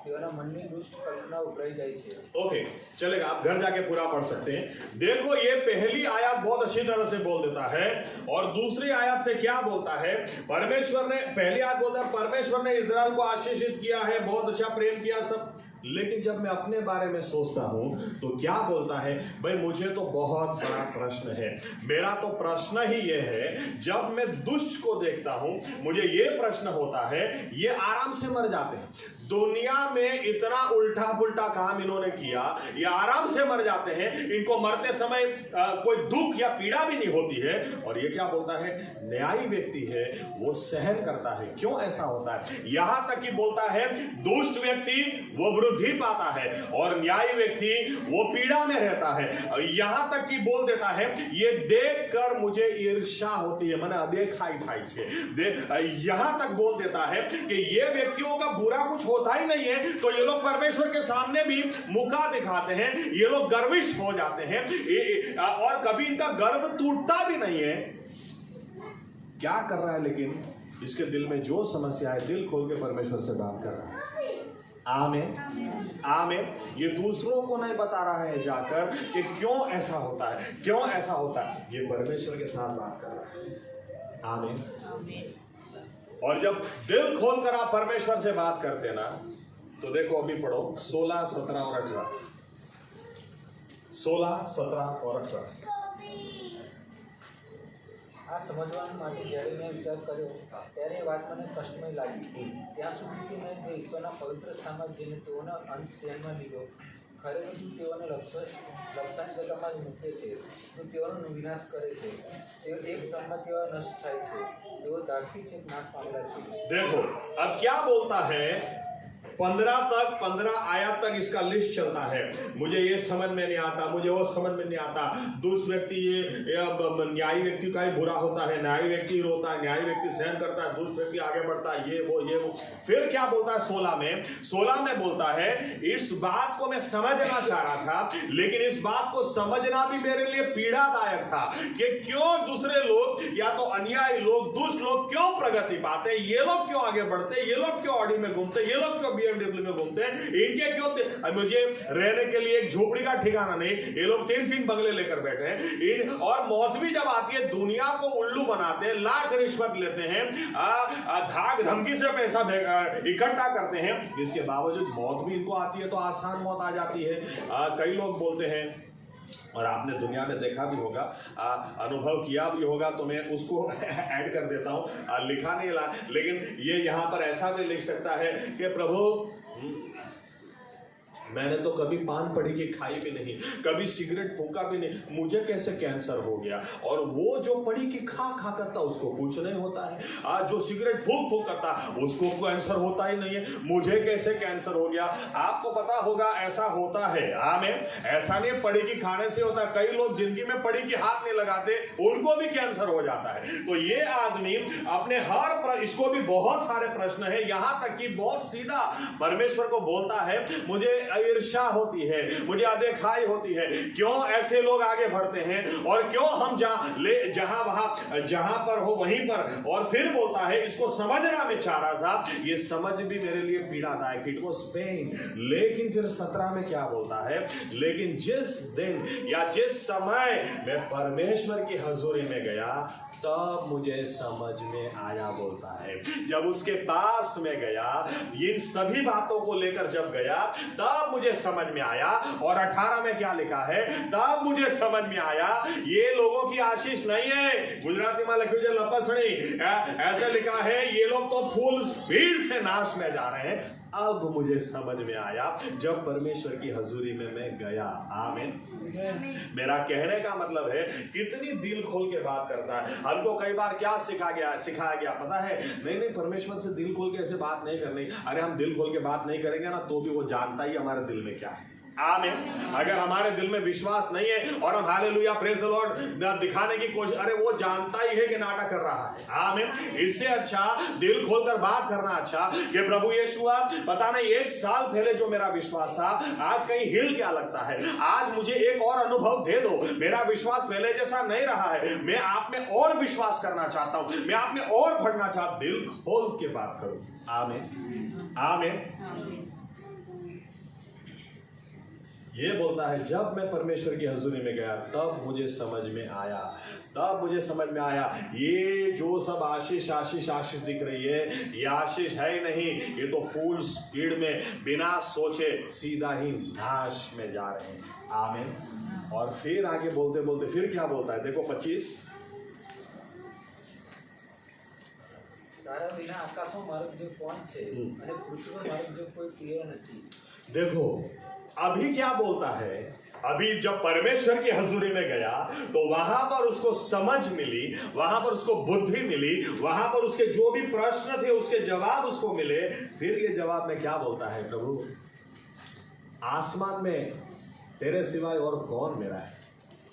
Speaker 2: તેઓના મનની દુષ્ટ કલ્પના ઉભરાઈ જાય છે।
Speaker 1: ओके, चलेगा, आप घर जाके पूरा पढ़ सकते हैं। देखो, ये पहली आयत बहुत अच्छी तरह से बोल देता है, और दूसरी आयत से क्या बोलता है? परमेश्वर ने, पहली आयत बोलता है परमेश्वर ने इस्राएल को आशीषित किया है, बहुत अच्छा प्रेम किया सब। लेकिन जब मैं अपने बारे में सोचता हूं तो क्या बोलता है? भाई मुझे तो बहुत बड़ा प्रश्न है। मेरा तो प्रश्न ही यह है, जब मैं दुष्ट को देखता हूं, मुझे यह प्रश्न होता है, ये आराम से मर जाते हैं। दुनिया में इतना उल्टा पुल्टा काम इन्होंने किया, ये आराम से मर जाते हैं, इनको मरते समय कोई दुख या पीड़ा भी नहीं होती है। और ये क्या बोलता है? न्यायी व्यक्ति है, वो सहन करता है। क्यों ऐसा होता है? यहां तक कि बोलता है दुष्ट व्यक्ति वो वृद्धि पाता है, और न्यायी व्यक्ति वो पीड़ा में रहता है। यहां तक कि बोल देता है, ये देखकर मुझे ईर्ष्या होती है, मैंने अदेखाई थाई छे। यहां तक बोल देता है कि ये व्यक्तियों का बुरा कुछ होता ही नहीं है, तो ये लोग परमेश्वर के सामने भी मुका दिखाते हैं, ये लोग गर्विष्ठ हो जाते हैं, और कभी इनका गर्व टूटता भी नहीं है। क्या कर रहा है? लेकिन इसके दिल में जो समस्या है, दिल खोल के परमेश्वर से बात कर रहा है। आमीन। आमीन। ये दूसरों को नहीं बता रहा है जाकर कि क्यों ऐसा होता है, क्यों ऐसा होता है, ये परमेश्वर के साथ बात कर रहा है। आमीन। और जब दिल खोलकर आप परमेश्वर से बात करते ना, तो देखो अभी पढ़ो 16, 17 और 18। 16, 17 और 18।
Speaker 2: આ સમજવા માટે જ્યારે મેં વિચાર કર્યો ત્યારે એ વાત મને કષ્ટમય લાગી। ત્યાં સુધી કે મેં જે ઈશ્વરના પવિત્ર સ્થાનમાં જઈને તેઓનો અંત ધ્યાનમાં લીધો, ખરેખર તું તેઓને લપસાની જગામાં જ મૂકે છે, તું તેઓનો વિનાશ કરે છે, તેઓ એક ક્ષણમાં તેઓ નષ્ટ થાય છે, તેઓ દાગથી છેક નાશ પામેલા છે।
Speaker 1: देखो अब क्या बोलता है? 15 आयत तक इसका लिस्ट चलता है। मुझे ये समझ में नहीं आता, मुझे वो समझ में नहीं आता। दुष्ट व्यक्ति ये न्यायी व्यक्ति का ही बुरा होता है, न्यायी व्यक्ति रोता है, न्यायी व्यक्ति सहन करता है, दुष्ट व्यक्ति आगे बढ़ता है, ये वो। फिर क्या बोलता है 16 में बोलता है, इस बात को मैं समझना चाह रहा था, लेकिन इस बात को समझना भी मेरे लिए पीड़ादायक था कि क्यों दूसरे लोग, या तो अन्यायी लोग, दुष्ट लोग क्यों प्रगति पाते, ये लोग क्यों आगे बढ़ते, ये लोग क्यों ऑडी में घूमते, ये लोग क्यों बीएमडब्ल्यू BMW में घूमते हैं, इनके क्यों मुझे रहने के लिए एक झोपड़ी का ठिकाना नहीं, ये लोग 3-3 बंगले लेकर बैठे हैं। और मौत भी जब आती है दुनिया को उल्लू बनाते हैं, लाख रिश्वत लेते हैं, धाक धमकी से पैसा इकट्ठा करते हैं, इसके बावजूद मौत भी इनको आती है तो आसान मौत आ जाती है। कई लोग बोलते हैं, और आपने दुनिया में देखा भी होगा, अनुभव किया भी होगा, तो मैं उसको ऐड कर देता हूं, लिखा नहीं ला, लेकिन ये यहां पर ऐसा भी लिख सकता है कि प्रभु मैंने तो कभी पान पड़ी की खाई भी नहीं, कभी सिगरेट फूका भी नहीं, मुझे कैसे कैंसर हो गया। और वो जो पड़ी की खा करता उसको कुछ नहीं होता है, आज जो सिगरेट फूक करता उसको कैंसर होता ही नहीं है, मुझे कैसे कैंसर हो गया। आपको पता होगा ऐसा होता है, आमीन। ऐसा नहीं पड़ी की खाने से होता है, कई लोग जिंदगी में पड़ी की हाथ नहीं लगाते उनको भी कैंसर हो जाता है। तो ये आदमी अपने इसको भी बहुत सारे प्रश्न है, यहां तक कि बहुत सीधा परमेश्वर को बोलता है, मुझे ईर्ष्या होती है, मुझे अदेखाई होती है, क्यों ऐसे लोग आगे बढ़ते हैं और क्यों हम जहां पर हो वहीं पर। और फिर बोलता है, इसको समझना मैं चाह रहा था, ये समझ भी मेरे लिए पीड़ादायक, इट वाज पेन। लेकिन फिर 17 में क्या बोलता है, लेकिन जिस दिन या जिस समय मैं परमेश्वर की हजूरी में गया तब मुझे समझ में आया, बोलता है। जब उसके पास में गया, इन सभी बातों को लेकर जब गया तब मुझे समझ में आया। और 18 में क्या लिखा है, तब मुझे समझ में आया ये लोगों की आशीष नहीं है। गुजराती में लिखी हुई लपसणी ऐसे लिखा है, ये लोग तो फूल भीड़ से नाश में जा रहे हैं। अब मुझे समझ में आया जब परमेश्वर की हजूरी में मैं गया। आमीन। मेरा कहने का मतलब है, कितनी दिल खोल के बात करता है। हमको कई बार क्या सिखाया गया पता है, नहीं परमेश्वर से दिल खोल के ऐसे बात नहीं करनी। अरे हम दिल खोल के बात नहीं करेंगे ना तो भी वो जानता ही हमारे दिल में क्या है। आमीन। अगर हमारे दिल में विश्वास नहीं है और हम हालेलुया प्रेज द लॉर्ड दिखाने की कोशिश, अरे वो जानता ही है कि नाटक कर रहा है। आमीन। इससे अच्छा दिल खोलकर बात करना अच्छा कि प्रभु यीशुआ, पता नहीं 1 साल पहले जो मेरा विश्वास था आज कहीं हिल क्या लगता है, आज मुझे एक और अनुभव दे दो, मेरा विश्वास पहले जैसा नहीं रहा है, मैं आप में और विश्वास करना चाहता हूं, मैं आप में और बढ़ना चाहता हूं। दिल खोल के बात करो। आमीन। आमीन। ये बोलता है, जब मैं परमेश्वर की हजूरी में गया तब मुझे समझ में आया, तब मुझे समझ में आया ये जो सब आशीष दिख रही है, ये आशीष है ही नहीं, ये तो फूल स्पीड में बिना सोचे सीधा ही नाश में जा रहे हैं। आमीन। और फिर आगे बोलते बोलते फिर क्या बोलता है, देखो 25,
Speaker 2: તારા વિના આકાશનો માર્ગ જો કોણ છે અને પૃથ્વીનો માર્ગ જો કોઈ પ્રિય નથી।
Speaker 1: देखो अभी क्या बोलता है, अभी जब परमेश्वर की हजूरी में गया तो वहां पर उसको समझ मिली, वहां पर उसको बुद्धि मिली, वहां पर उसके जो भी प्रश्न थे उसके जवाब उसको मिले। फिर ये जवाब में क्या बोलता है, प्रभु आसमान में तेरे सिवाय और कौन मेरा है,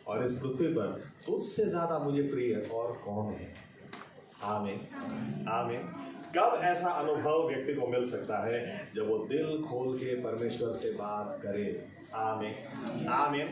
Speaker 1: और इस पृथ्वी पर तुझसे ज्यादा मुझे प्रिय और कौन है। आमीन। आमीन। कब ऐसा अनुभव व्यक्ति को मिल सकता है, जब वो दिल खोल के परमेश्वर से बात करे। आमीन। आमीन।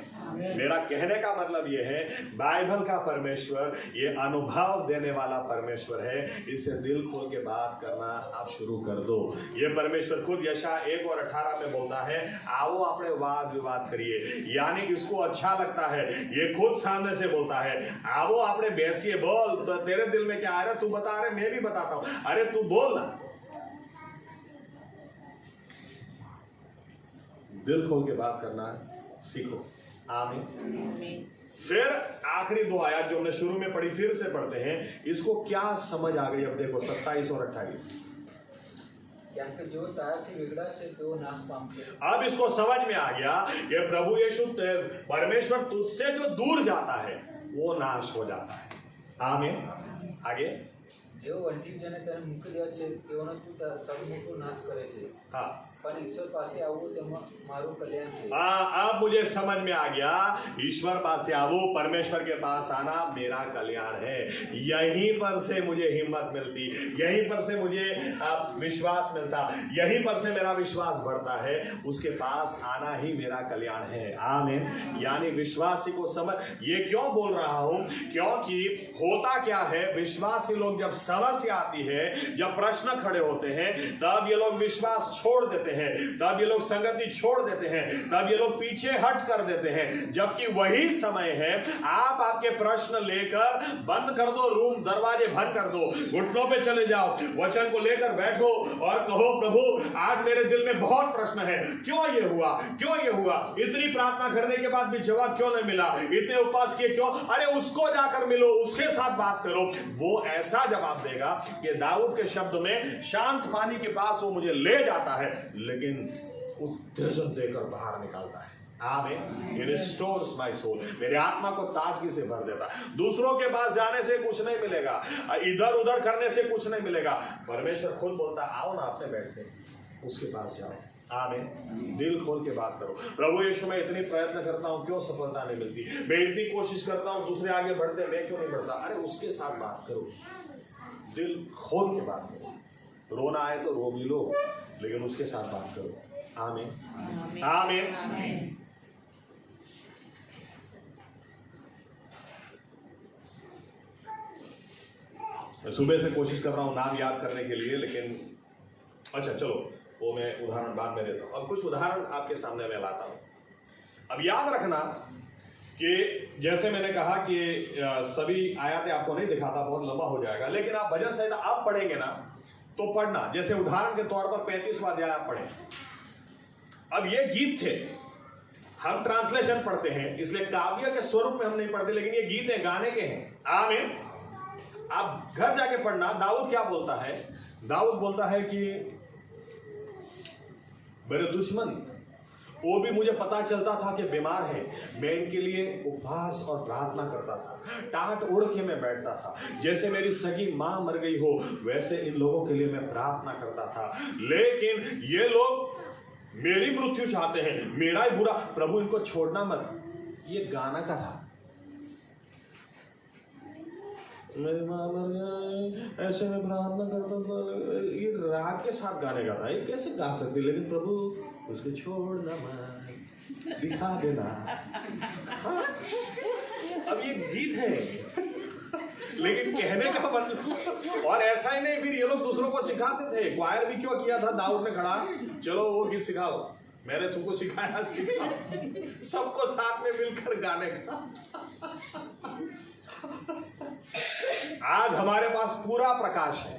Speaker 1: मेरा कहने का मतलब ये है, बाइबल का परमेश्वर ये अनुभव देने वाला परमेश्वर है, इससे दिल खोल के बात करना आप शुरू कर दो। ये परमेश्वर खुद यशा 1 और 18 में बोलता है, आओ अपने वाद विवाद करिए, यानी इसको अच्छा लगता है, ये खुद सामने से बोलता है, आओ अपने बैसिए, बोल तो तेरे दिल में क्या आ रहा है, तू बता रहे, मैं भी बताता हूं, अरे तू बोल ना। दिल खोल के बात करना सीखो। आमीन। फिर आखिरी 2 आयत जो हमने शुरू में पढ़ी फिर से पढ़ते हैं, इसको क्या समझ आ गई। अब देखो 27 और 28,
Speaker 2: जो ताराથી વેગળા છે તેઓ નાશ પામશે।
Speaker 1: अब इसको समझ में आ गया कि प्रभु यीशु परमेश्वर तुझसे जो दूर जाता है वो नाश हो जाता है। आमीन। आगे,
Speaker 2: જેઓ વંચિત જને તેને મૂકી દે છે તેઓનો તું સર્વમુખો નાશ કરે છે।
Speaker 1: हाँ,
Speaker 2: પણ ઈશ્વર પાસે આવવું તે મારું કલ્યાણ છે।
Speaker 1: अब मुझे समझ में आ गया, ईश्वर पास से आवो, परमेश्वर के पास आना मेरा कल्याण है। यहीं पर से मुझे हिम्मत मिलती, यहीं पर से मुझे विश्वास मिलता, यहीं पर से मेरा विश्वास बढ़ता है, उसके पास आना ही मेरा कल्याण है। आमीन। यानी विश्वासी को समझ, ये क्यों बोल रहा हूं, क्योंकि होता क्या है, विश्वासी लोग जब समस्या आती है, जब प्रश्न खड़े होते हैं, तब ये लोग विश्वास छोड़ देते हैं, तब ये लोग संगति छोड़ देते हैं, तब ये लोग पीछे हट कर देते हैं। जबकि वही समय है, आप आपके प्रश्न लेकर बंद कर दो, रूम दरवाजे बंद कर दो, घुटनों पे चले जाओ, वचन को लेकर बैठो और कहो, प्रभु आज मेरे दिल में बहुत प्रश्न है, क्यों ये हुआ, क्यों ये हुआ, इतनी प्रार्थना करने के बाद भी जवाब क्यों नहीं मिला, इतने उपवास किए क्यों, अरे उसको जाकर मिलो, उसके साथ बात करो, वो ऐसा जवाब देगा कि दाऊद के शब्द में, शांत पानी के पास वो मुझे ले जाता है लेकिन उत्तेजन देकर बाहर निकालता है। आमीन। He restores my soul, मेरे आत्मा को ताजगी से भर देता। दूसरों के पास जाने से कुछ नहीं मिलेगा, इधर उधर करने से कुछ नहीं मिलेगा। परमेश्वर खुद बोलता, आओ ना अपने बैठते, उसके पास जाओ। आमीन। दिल खोल के बात करो, प्रभु यीशु मैं इतनी प्रयत्न करता हूँ, क्यों सफलता नहीं मिलती, मैं इतनी कोशिश करता हूँ, दूसरे आगे बढ़ते, मैं क्यों नहीं बढ़ता। अरे उसके साथ बात करो, दिल खोल के बात करो। रोना आए तो रो भी लो, लेकिन उसके साथ बात करो। आमीन। आमीन। मैं सुबह से कोशिश कर रहा हूं नाम याद करने के लिए, लेकिन अच्छा चलो वो मैं उदाहरण बाद में देता हूं। अब कुछ उदाहरण आपके सामने मैं लाता हूं। अब याद रखना कि जैसे मैंने कहा कि सभी आयतें आपको नहीं दिखाता, बहुत लंबा हो जाएगा, लेकिन आप भजन संहिता आप पढ़ेंगे ना तो पढ़ना, जैसे उदाहरण के तौर पर 35वां अध्याय आप पढ़ें। अब ये गीत थे, हम ट्रांसलेशन पढ़ते हैं इसलिए काव्य के स्वरूप में हम नहीं पढ़ते, लेकिन ये गीत है, गाने के हैं। आमीन। आप घर जाके पढ़ना, दाऊद क्या बोलता है। दाऊद बोलता है कि मेरे दुश्मन, वो भी मुझे पता चलता था कि बीमार है, मैं इनके लिए उपवास और प्रार्थना करता था, टाट ओढ़ के मैं बैठता था, जैसे मेरी सगी मां मर गई हो वैसे इन लोगों के लिए मैं प्रार्थना करता था, लेकिन ये लोग मेरी मृत्यु चाहते हैं, मेरा ही बुरा, प्रभु इनको छोड़ना मत। ये गाना का था, मेरी मां मर गई ऐसे में प्रार्थना करता था, ये राग के साथ गाने का था, ये कैसे गा सकती, लेकिन प्रभु उसको छोड़ना मत, दिखा देना। हाँ? अब ये गीत है, लेकिन कहने का मतलब, और ऐसा ही नहीं, फिर ये लोग दूसरों को सिखाते थे। क्वायर भी क्यों किया था दाऊद ने खड़ा, चलो वो गीत सिखाओ, मैंने तुमको सिखाया, सिखाओ, सबको साथ में मिलकर गाने का। आज हमारे पास पूरा प्रकाश है,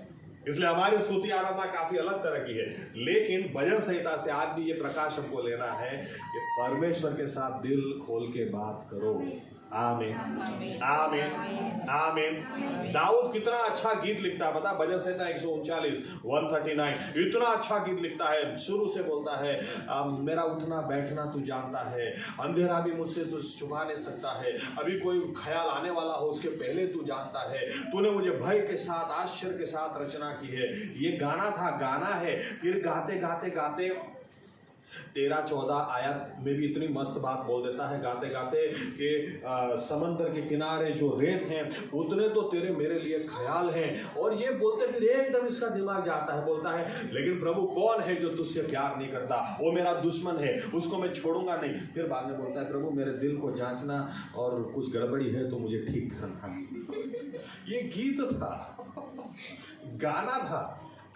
Speaker 1: इसलिए हमारी स्तुति आराधना काफी अलग तरह की है, लेकिन भजन संहिता से आज भी ये प्रकाश हमको लेना है कि परमेश्वर के साथ दिल खोल के बात करो। आमीन। आमीन। आमीन। दाऊद कितना अच्छा गीत लिखता है, बता, भजन संहिता 139 139 इतना अच्छा गीत लिखता है। शुरू से बोलता है, मेरा उठना बैठना तू जानता है, अंधेरा भी मुझसे तू छुपा नहीं सकता है, अभी कोई ख्याल आने वाला हो उसके पहले तू जानता है, तूने मुझे भय के साथ आश्चर्य के साथ रचना की है। ये गाना था, गाना है। फिर गाते गाते गाते 13-14 आयत में भी इतनी मस्त बात बोल देता है, गाते गाते कि समंदर के किनारे जो रेत हैं उतने तो तेरे मेरे लिए ख्याल हैं। और ये बोलते फिर एकदम इसका दिमाग जाता है, बोलता है लेकिन प्रभु कौन है जो तुझसे प्यार नहीं करता, वो मेरा दुश्मन है, उसको मैं छोड़ूंगा नहीं। फिर बाद में बोलता है, प्रभु मेरे दिल को जांचना और कुछ गड़बड़ी है तो मुझे ठीक करना। ये गीत था, गाना था।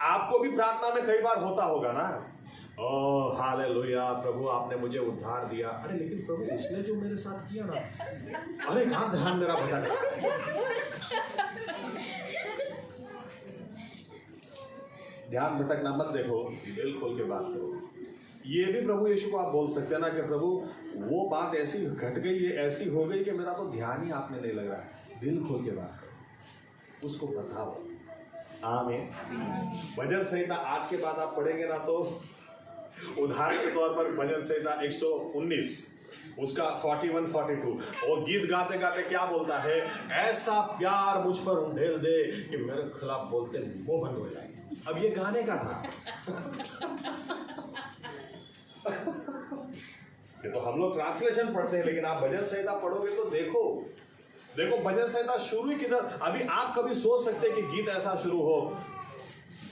Speaker 1: आपको भी प्रार्थना में कई बार होता होगा ना, ओह हालेलुया, प्रभु आपने मुझे उद्धार दिया, अरे लेकिन प्रभु उसने जो मेरे साथ किया ना, अरे कहाँ ध्यान मेरा भटका। ध्यान भटकना मत देखो, दिल खोल के बात करो। ये भी प्रभु यीशु को आप बोल सकते हैं ना कि प्रभु वो बात ऐसी घट गई है, ऐसी हो गई कि मेरा तो ध्यान ही आपने नहीं लग रहा है। दिल खोल के बात करो, उसको बताओ। आमीन। भजन संहिता आज के बाद आप पढ़ेंगे ना तो उदाहरण के तौर पर भजन संहिता 119 उसका 41-42 और गीत गाते गाते क्या बोलता है, ऐसा प्यार मुझ पर उंडेल दे कि मेरे खिलाफ बोलते मुंह बंद हो जाए। अब ये गाने का था। ये तो हम लोग ट्रांसलेशन पढ़ते हैं, लेकिन आप भजन संहिता पढ़ोगे तो देखो भजन संहिता शुरू ही किधर। अभी आप कभी सोच सकते हैं कि गीत ऐसा शुरू हो,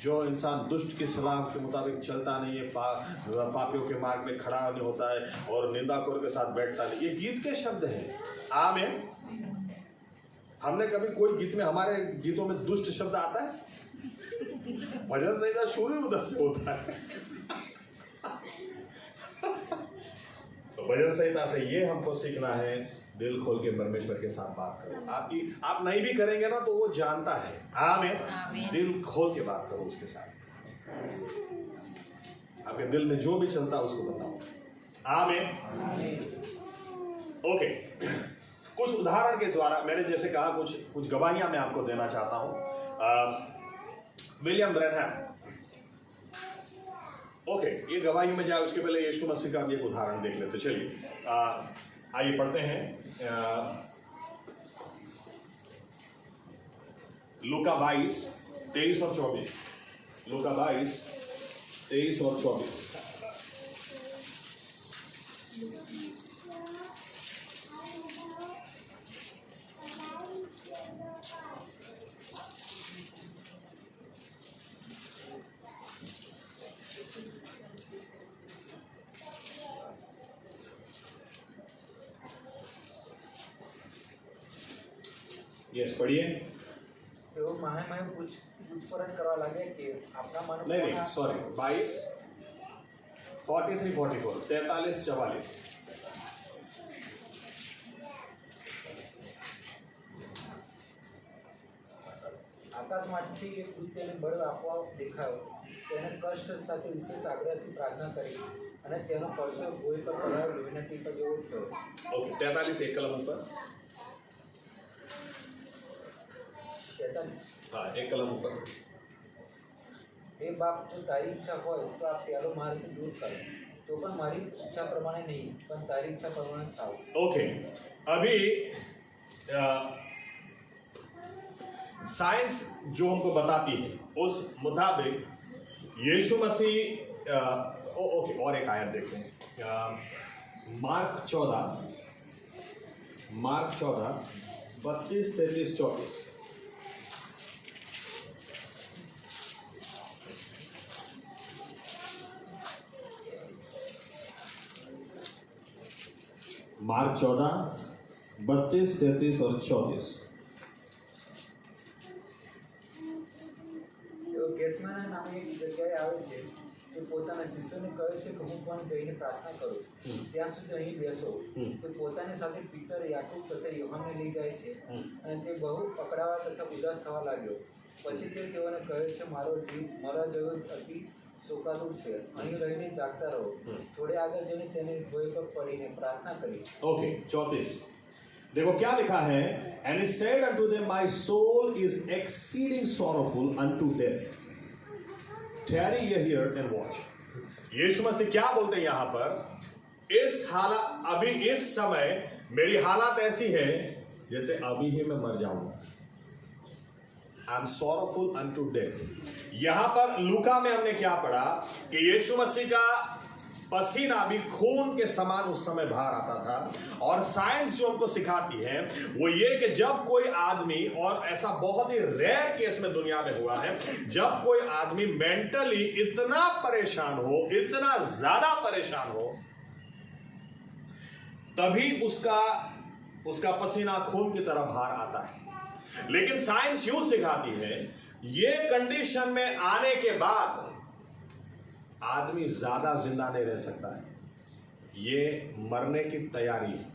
Speaker 1: जो इंसान दुष्ट की सलाह के मुताबिक चलता नहीं है, पापियों के मार्ग में खड़ा नहीं होता है और निंदाखोर के साथ बैठता नहीं। ये गीत के शब्द हैं। आमीन। हमने कभी कोई गीत में, हमारे गीतों में दुष्ट शब्द आता है? भजन संहिता शुरू ही उधर से होता है। तो भजन संहिता से ये हमको सीखना है, दिल खोल के परमेश्वर के साथ बात करो। आप नहीं भी करेंगे ना तो वो जानता है। आमीन। दिल खोल के बात करो उसके साथ, आपके दिल में जो भी चलता है उसको बताओ। आमीन। ओके, कुछ उदाहरण के द्वारा, मैंने जैसे कहा कुछ गवाहियां मैं आपको देना चाहता हूं। विलियम ब्रैनहम, ओके, ये गवाही में जाए उसके पहले यीशु मसीह का भी एक उदाहरण देख लेते। चलिए आइए पढ़ते हैं लूका 22, 23 और 24। लूका 22, 23 और 24। यस, पढ़िए।
Speaker 2: તેઓ માહે પૂછપરછ કરવા લાગ્યા કે આપના માનો
Speaker 1: नहीं, सॉरी, 22, 43, 44, 43, 44।
Speaker 2: આકાશમાંથી એક દૂત તેને બળ આપવા દેખાયો. તેને કષ્ટ સાથે વિશેષ આગ્રહથી પ્રાર્થના કરી અને તેનો પરસો ભોય પર કરાયો વિનંતી પર જેવો થયો.
Speaker 1: ओके, 43 एक कलम ऊपर।
Speaker 2: 43.
Speaker 1: हाँ, एक कलम ऊपर।
Speaker 2: हे बाप, જો તારી ઈચ્છા હોય તો આ પ્યાલો મારાથી દૂર કરો, તો પણ મારી ઈચ્છા પ્રમાણે નહીં પણ તારી ઈચ્છા પ્રમાણે થાવ.
Speaker 1: ओके, अभी साइंस जो हमको बताती है उस मुताबिक यीशु मसीह ओके, और एक आयत देखते हैं। मार्क 14, 32, 33, 34। मार्क 14, 32, 33 और 34।
Speaker 2: તેઓ ગેસમાના નામે એક જગ્યાએ આવે છે તે પોતાના શિષ્યોને કહે છે કે હું પણ જઈને પ્રાર્થના કરું, ત્યાં સુધી અહીં બેસો. તે પોતાની સાથે પીતર, યાકૂબ તથા યોહાનને લઈ જાય છે અને તે બહુ પકડાવા તથા ઉદાસ થવા લાગ્યો. પછી તે તેઓને કહે છે, મારો જીવ મરા જેવો અતિ શોકાતુર છે, અહીં રહીને જાગતા રહો. થોડે આગળ જઈને તેને ભોય પર પડીને પ્રાર્થના કરી.
Speaker 1: ओके, 34। देखो क्या लिखा है, and he said unto them, my soul is exceeding sorrowful unto death, tarry ye here and watch। यीशु मसीह क्या बोलते हैं यहां पर, इस हालत, अभी इस समय मेरी हालत ऐसी है जैसे अभी ही मैं मर जाऊंगा। I am sorrowful unto death। यहां पर लूका में हमने क्या पढ़ा कि यीशु मसीह का पसीना भी खून के समान उस समय बाहर आता था। और साइंस जो हमको सिखाती है वो ये कि जब कोई आदमी, और ऐसा बहुत ही रेयर केस में दुनिया में हुआ है, जब कोई आदमी मेंटली इतना परेशान हो, इतना ज्यादा परेशान हो, तभी उसका पसीना खून की तरह बाहर आता है। लेकिन साइंस यूं सिखाती है ये कंडीशन में आने के बाद आदमी ज्यादा जिंदा नहीं रह सकता है, ये मरने की तैयारी है।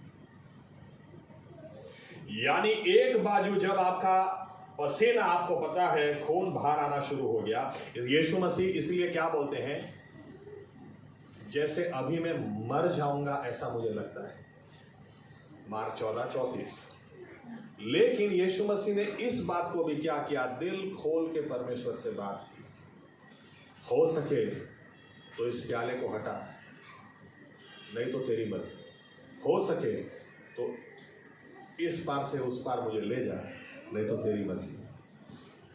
Speaker 1: यानी एक बाजू जब आपका पसीना, आपको पता है खून बाहर आना शुरू हो गया, यीशु मसीह इसलिए क्या बोलते हैं, जैसे अभी मैं मर जाऊंगा ऐसा मुझे लगता है। मार्क 14, 34। लेकिन यीशु मसीह ने इस बात को भी क्या किया, दिल खोल के परमेश्वर से बात की, हो सके तो इस प्याले को हटा, नहीं तो तेरी मर्जी, हो सके तो इस पार से उस पार मुझे ले जा, नहीं तो तेरी मर्जी।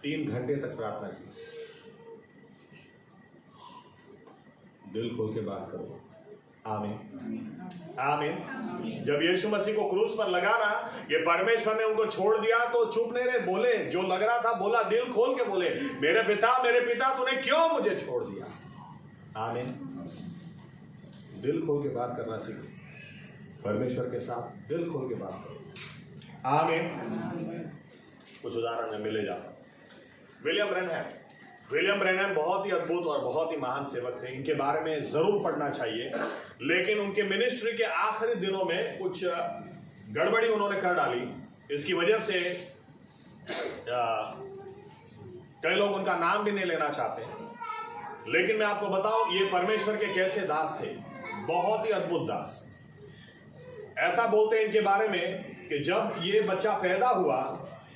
Speaker 1: 3 घंटे तक प्रार्थना की। दिल खोल के बात करो। आमीन, आमीन। जब यीशु मसीह को क्रूस पर लगाना, ये परमेश्वर ने उनको छोड़ दिया तो चुप नहीं रहे, बोले जो लग रहा था, बोला, दिल खोल के बोले, मेरे पिता तूने क्यों मुझे छोड़ दिया। आमीन। दिल खोल के बात करना सीखो, परमेश्वर के साथ दिल खोल के बात करो। आमीन। कुछ उदाहरण में मिले जाता हूं। विलियम ब्रैनम बहुत ही अद्भुत और बहुत ही महान सेवक थे, इनके बारे में जरूर पढ़ना चाहिए। लेकिन उनके मिनिस्ट्री के आखिरी दिनों में कुछ गड़बड़ी उन्होंने कर डाली। इसकी वजह से कई लोग उनका नाम भी नहीं लेना चाहते। लेकिन मैं आपको बताऊं, ये परमेश्वर के कैसे दास थे, बहुत ही अद्भुत दास। ऐसा बोलते हैं इनके बारे में कि जब ये बच्चा पैदा हुआ,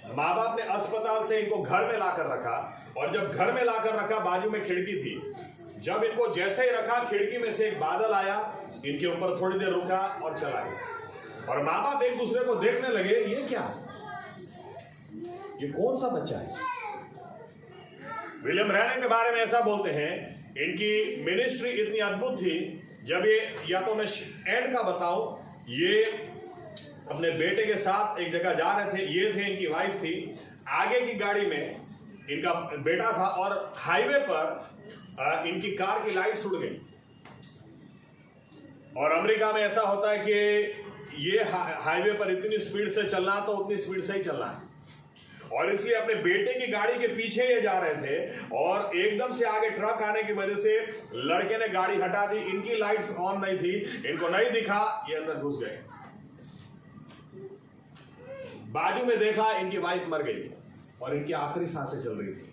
Speaker 1: माँ बाप ने अस्पताल से इनको घर में लाकर रखा, और जब घर में लाकर रखा, बाजू में खिड़की थी, जब इनको जैसे ही रखा, खिड़की में से एक बादल आया, इनके ऊपर थोड़ी देर रुका और चला गया। और माँ बाप एक दूसरे को देखने लगे, ये क्या है, ये कौन सा बच्चा है। विलियम ब्रैनम के बारे में ऐसा बोलते हैं, इनकी मिनिस्ट्री इतनी अद्भुत थी। जब ये, या तो मैं एंड का बताऊं, ये अपने बेटे के साथ एक जगह जा रहे थे, ये थे, इनकी वाइफ थी, आगे की गाड़ी में इनका बेटा था, और हाईवे पर इनकी कार की लाइट उड़ गई। और अमेरिका में ऐसा होता है कि ये हाईवे पर इतनी स्पीड से चलना, तो उतनी स्पीड से ही चलना है, और इसलिए अपने बेटे की गाड़ी के पीछे ये जा रहे थे, और एकदम से आगे ट्रक आने की वजह से लड़के ने गाड़ी हटा दी। इनकी लाइट्स ऑन नहीं थी, इनको नहीं दिखा, ये अंदर घुस गए। बाजू में देखा, इनकी वाइफ मर गई और इनकी आखिरी सांसें चल रही थी।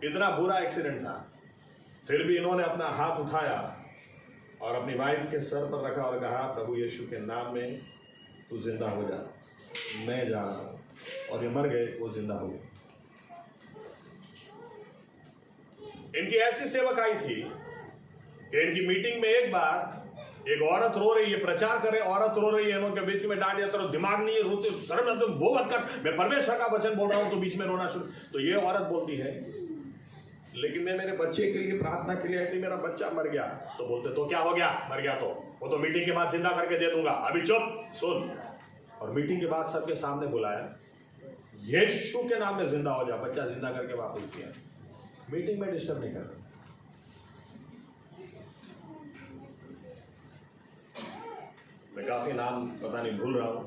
Speaker 1: इतना बुरा एक्सीडेंट था। फिर भी इन्होंने अपना हाथ उठाया और अपनी वाइफ के सर पर रखा और कहा, प्रभु यीशु के नाम में तू जिंदा हो जा, मैं जा रहा हूं। और ये मर गए, वो जिंदा हो गए। इनकी ऐसी सेवकाई थी कि इनकी मीटिंग में एक बार एक औरत रो रही है, प्रचार करे, औरत रो रही है, इन्होंने बीच में डांट दिया, तेरा दिमाग नहीं है, रोते शर्म ना, तुम वो मत कर, मैं परमेश्वर का वचन बोल रहा हूं, तो बीच में रोना शुरू। तो ये औरत बोलती है, लेकिन मैं मेरे बच्चे के लिए प्रार्थना के लिए आई थी, मेरा बच्चा मर गया। तो बोलते, तो क्या हो गया, मर गया तो वो तो मीटिंग के बाद जिंदा करके दे दूंगा, अभी चुप सुन। और मीटिंग के बाद सबके सामने बुलाया, यीशु के नाम में जिंदा हो जा, बच्चा जिंदा करके वापस किया। मीटिंग में डिस्टर्ब नहीं करना। मैं काफी नाम पता नहीं भूल रहा हूं,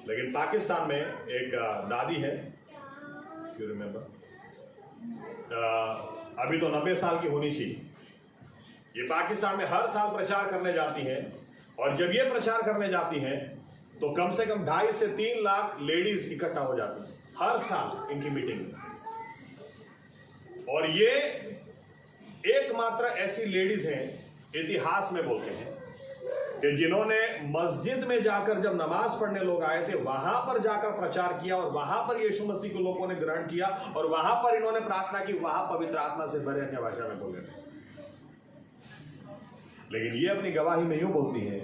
Speaker 1: लेकिन पाकिस्तान में एक दादी है, यू रिमेंबर, अभी तो 90 साल की होनी चाहिए। ये पाकिस्तान में हर साल प्रचार करने जाती हैं, और जब ये प्रचार करने जाती हैं तो कम से कम 2.5 से 3 लाख लेडीज इकट्ठा हो जाती हैं हर साल इनकी मीटिंग में। और ये एकमात्र ऐसी लेडीज हैं, इतिहास में बोलते हैं, कि जिन्होंने मस्जिद में जाकर जब नमाज पढ़ने लोग आए थे, वहां पर जाकर प्रचार किया, और वहां पर यीशु मसीह को लोगों ने ग्रहण किया, और वहां पर इन्होंने प्रार्थना की, वहां पवित्र आत्मा से भरे अन्य भाषा में बोले। लेकिन ये अपनी गवाही में यूं बोलती है,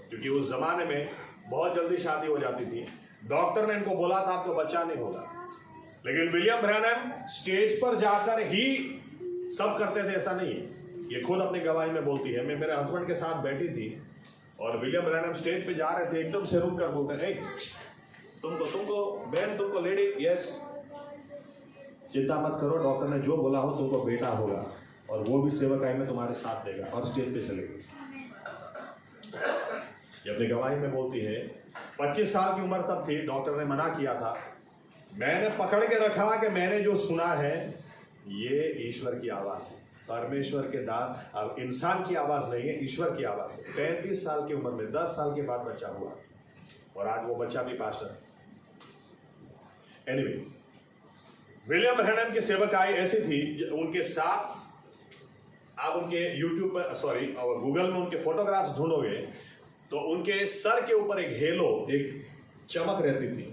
Speaker 1: क्योंकि उस जमाने में बहुत जल्दी शादी हो जाती थी, डॉक्टर ने इनको बोला था आपको बच्चा नहीं होगा। लेकिन विलियम ब्रैनम स्टेज पर जाकर ही सब करते थे, ऐसा नहीं है। ये खुद अपनी गवाही में बोलती है, मैं मेरे हस्बैंड के साथ बैठी थी, और विलियम ब्रैनम स्टेज पे जा रहे थे, एकदम से रुक कर बोलते हैं, तुमको बहन, तुमको लेडी, यस, चिंता मत करो, डॉक्टर ने जो बोला हो तुमको बेटा होगा, और वो भी सेवकाई में तुम्हारे साथ देगा, और स्टेज पे चले गए। ये अपनी गवाही में बोलती है। 25 साल की उम्र तब थी, डॉक्टर ने मना किया था। मैंने पकड़ के रखा कि मैंने जो सुना है ये ईश्वर की आवाज है, परमेश्वर के दास, अब इंसान की आवाज नहीं है, ईश्वर की आवाज है। 35 साल की उम्र में 10 साल के बाद बच्चा हुआ, और आज वो बच्चा भी पास्टर है। एनीवे, विलियम ब्रैनम की सेवकाई ऐसी थी, उनके साथ आप उनके यूट्यूब पर, सॉरी, गूगल में उनके फोटोग्राफ्स ढूंढोगे तो उनके सर के ऊपर एक हेलो, एक चमक रहती थी।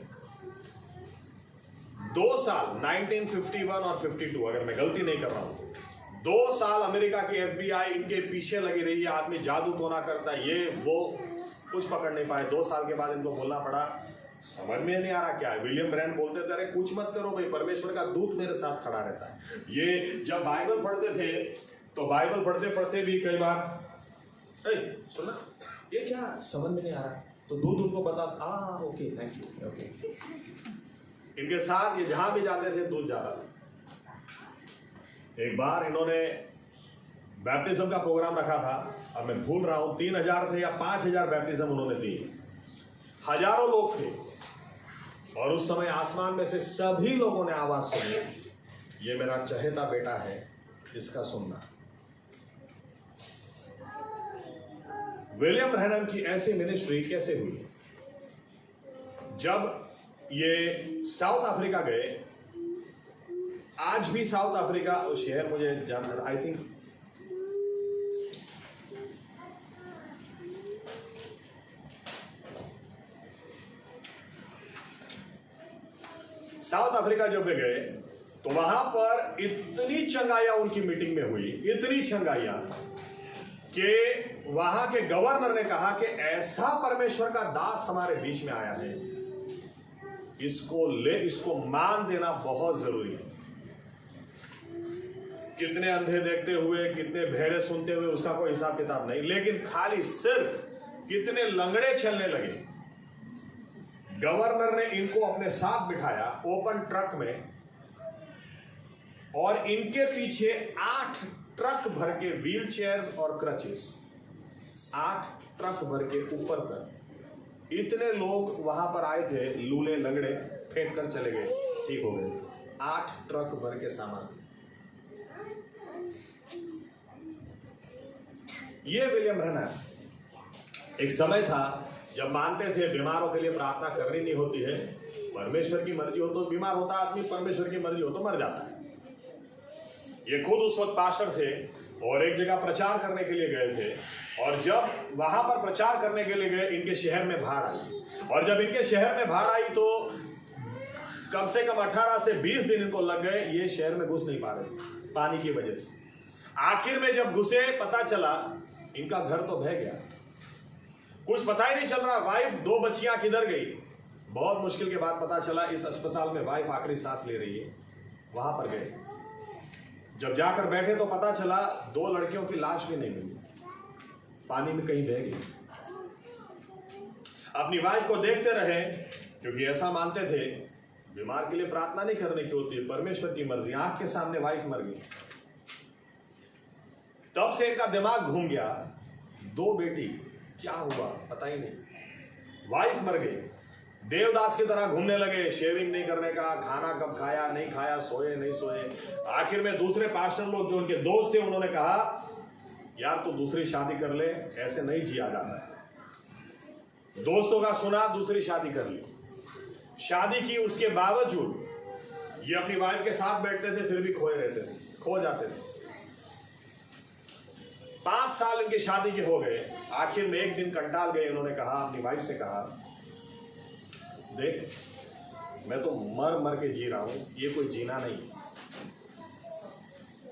Speaker 1: 2 साल 1951 और 52, अगर मैं गलती नहीं कर रहा हूं, 2 साल अमेरिका की FBI इनके पीछे लगी रही है। आदमी जादू टोना करता है, ये वो, कुछ पकड़ नहीं पाए। 2 साल के बाद इनको बोलना पड़ा, समझ में नहीं आ रहा क्या है। विलियम ब्रैनम बोलते थे, अरे कुछ मत करो भाई, परमेश्वर का दूत मेरे साथ खड़ा रहता है। ये जब बाइबल पढ़ते थे तो बाइबल पढ़ते पढ़ते भी कई बार, सुनना, ये क्या समझ में नहीं आ रहा, तो दूत उनको बता, ओके, थैंक यू, ओके। इनके साथ ये जहां भी जाते थे दूध जाता था। एक बार इन्होंने बैप्टिज्म का प्रोग्राम रखा था, अब मैं भूल रहा हूं 3000 थे या 5000 बैप्टिज्म उन्होंने दी। हजारों लोग थे, और उस समय आसमान में से सभी लोगों ने आवाज सुनी, ये मेरा चहेता बेटा है, इसका सुनना। विलियम ब्रैनम की ऐसी मिनिस्ट्री कैसे हुई? जब ये साउथ अफ्रीका गए, आज भी साउथ अफ्रीका शहर मुझे जानना, आई थिंक साउथ अफ्रीका जब वे गए तो वहां पर इतनी चंगाइयां उनकी मीटिंग में हुई, इतनी चंगाइयां कि वहां के गवर्नर ने कहा कि ऐसा परमेश्वर का दास हमारे बीच में आया है, इसको मान देना बहुत जरूरी है। कितने अंधे देखते हुए, कितने बहरे सुनते हुए, उसका कोई हिसाब किताब नहीं, लेकिन खाली सिर्फ कितने लंगड़े चलने लगे। गवर्नर ने इनको अपने साथ बिठाया ओपन ट्रक में, और इनके पीछे 8 ट्रक भर के व्हील चेयर्स और क्रचेस, 8 ट्रक भर के ऊपर तक इतने लोग वहां पर आए थे, लूले लंगड़े फेंक कर चले गए, ठीक हो गए। 8 ट्रक भर के सामान। ये विलियम ब्रैनम। एक समय था जब मानते थे बीमारों के लिए प्रार्थना करनी नहीं होती है, परमेश्वर की मर्जी हो तो बीमार होता आदमी, परमेश्वर की मर्जी हो तो मर जाता है। ये खुद उस वक्त पास्टर थे और एक जगह प्रचार करने के लिए गए थे, और जब वहां पर प्रचार करने के लिए गए, इनके शहर में बाढ़ आई, और जब इनके शहर में बाढ़ आई तो कम से कम 18 से 20 दिन इनको लग गए, ये शहर में घुस नहीं पा रहे पानी की वजह से। आखिर में जब घुसे, पता चला इनका घर तो बह गया, कुछ पता ही नहीं चल रहा। वाइफ, 2 बच्चियां किधर गई? बहुत मुश्किल के बाद पता चला इस अस्पताल में वाइफ आखिरी सांस ले रही है। वहां पर गए, जब जाकर बैठे तो पता चला 2 लड़कियों की लाश भी नहीं मिली, पानी में कहीं बह गई। अपनी वाइफ को देखते रहे, क्योंकि ऐसा मानते थे बीमार के लिए प्रार्थना नहीं करने की होती है, परमेश्वर की मर्जी। आंख के सामने वाइफ मर गई। तब से इनका दिमाग घूम गया, 2 बेटी, क्या हुआ पता ही नहीं। वाइफ मर गई, देवदास की तरह घूमने लगे, शेविंग नहीं करने का, खाना कब खाया नहीं खाया, सोए नहीं सोए। आखिर में दूसरे पास्टर लोग जो उनके दोस्त थे, उन्होंने कहा यार तू दूसरी शादी कर ले, ऐसे नहीं जिया जाता है। दोस्तों का सुना, दूसरी शादी कर ली। शादी की, उसके बावजूद ये अपनी वाइफ के साथ बैठते थे, फिर भी खोए रहते थे, खो जाते थे। 5 साल इनकी शादी के हो गए। आखिर में एक दिन कंटाल गए, इन्होंने कहा, अपनी वाइफ से कहा, देख मैं तो मर मर के जी रहा हूं, ये कोई जीना नहीं।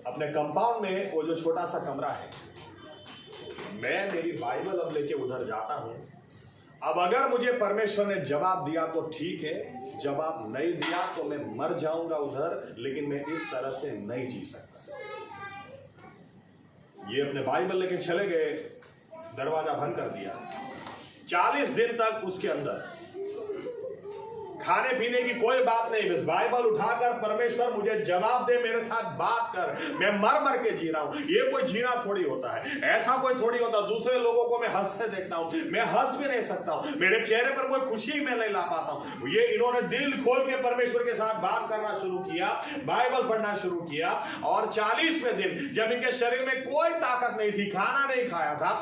Speaker 1: अपने कंपाउंड में वो जो छोटा सा कमरा है, मैं मेरी बाइबल अब लेके उधर जाता हूं। अब अगर मुझे परमेश्वर ने जवाब दिया तो ठीक है, जवाब नहीं दिया तो मैं मर जाऊंगा उधर, लेकिन मैं इस तरह से नहीं जी सकता। ये अपने बाइबल लेके चले गए, दरवाजा बंद कर दिया। 40 दिन तक उसके अंदर खाने पीने की कोई बात नहीं, बस बाइबल उठाकर परमेश्वर मुझे जवाब दे, मेरे साथ बात कर, मैं मर मर के जी रहा हूं। ये कोई जीना थोड़ी होता है, ऐसा कोई थोड़ी होता। दूसरे लोगों को मैं हंसते देखता हूं, मैं हंस भी नहीं सकता हूं, मेरे चेहरे पर कोई खुशी मैं नहीं ला पाता हूं। ये इन्होंने दिल खोल के परमेश्वर के साथ बात करना शुरू किया, बाइबल पढ़ना शुरू किया, और 40वें दिन जब इनके शरीर में कोई ताकत नहीं थी, खाना नहीं खाया था,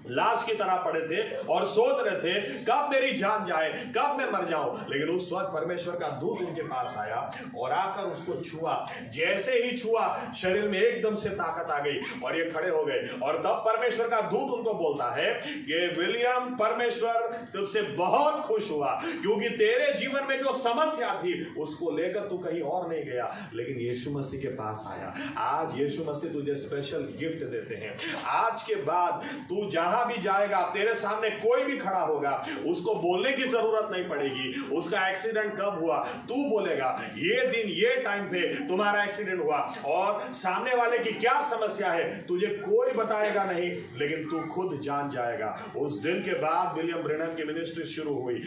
Speaker 1: लाश की तरह पड़े थे और सोच रहे थे कब मेरी जान जाए, कब मैं मर जाऊं। लेकिन उस वक्त परमेश्वर का दूत उनके पास आया और आकर उसको छुआ। जैसे ही छुआ, शरीर में एकदम से ताकत आ गई और ये खड़े हो गए। और तब परमेश्वर का दूत उनको बोलता है कि विलियम, परमेश्वर तुझसे बहुत खुश हुआ, क्योंकि तेरे जीवन में जो समस्या थी उसको लेकर तू कहीं और नहीं गया, लेकिन यीशु मसीह के पास आया। आज यीशु मसीह तुझे स्पेशल गिफ्ट देते हैं। आज के बाद तू जहां भी जाएगा, तेरे सामने कोई भी खड़ा होगा, उसको बोलने की जरूरत नहीं पड़ेगी उसका एक्सीडेंट कब हुआ। तू बोलेगा ये दिन ये टाइम पे तुम्हारा एक्सीडेंट हुआ, और सामने वाले की क्या समस्या है तुझे कोई बताएगा नहीं, लेकिन तू खुद जान जाएगा। उस दिन के बाद विलियम ब्रैनम की मिनिस्ट्री शुरू हुई।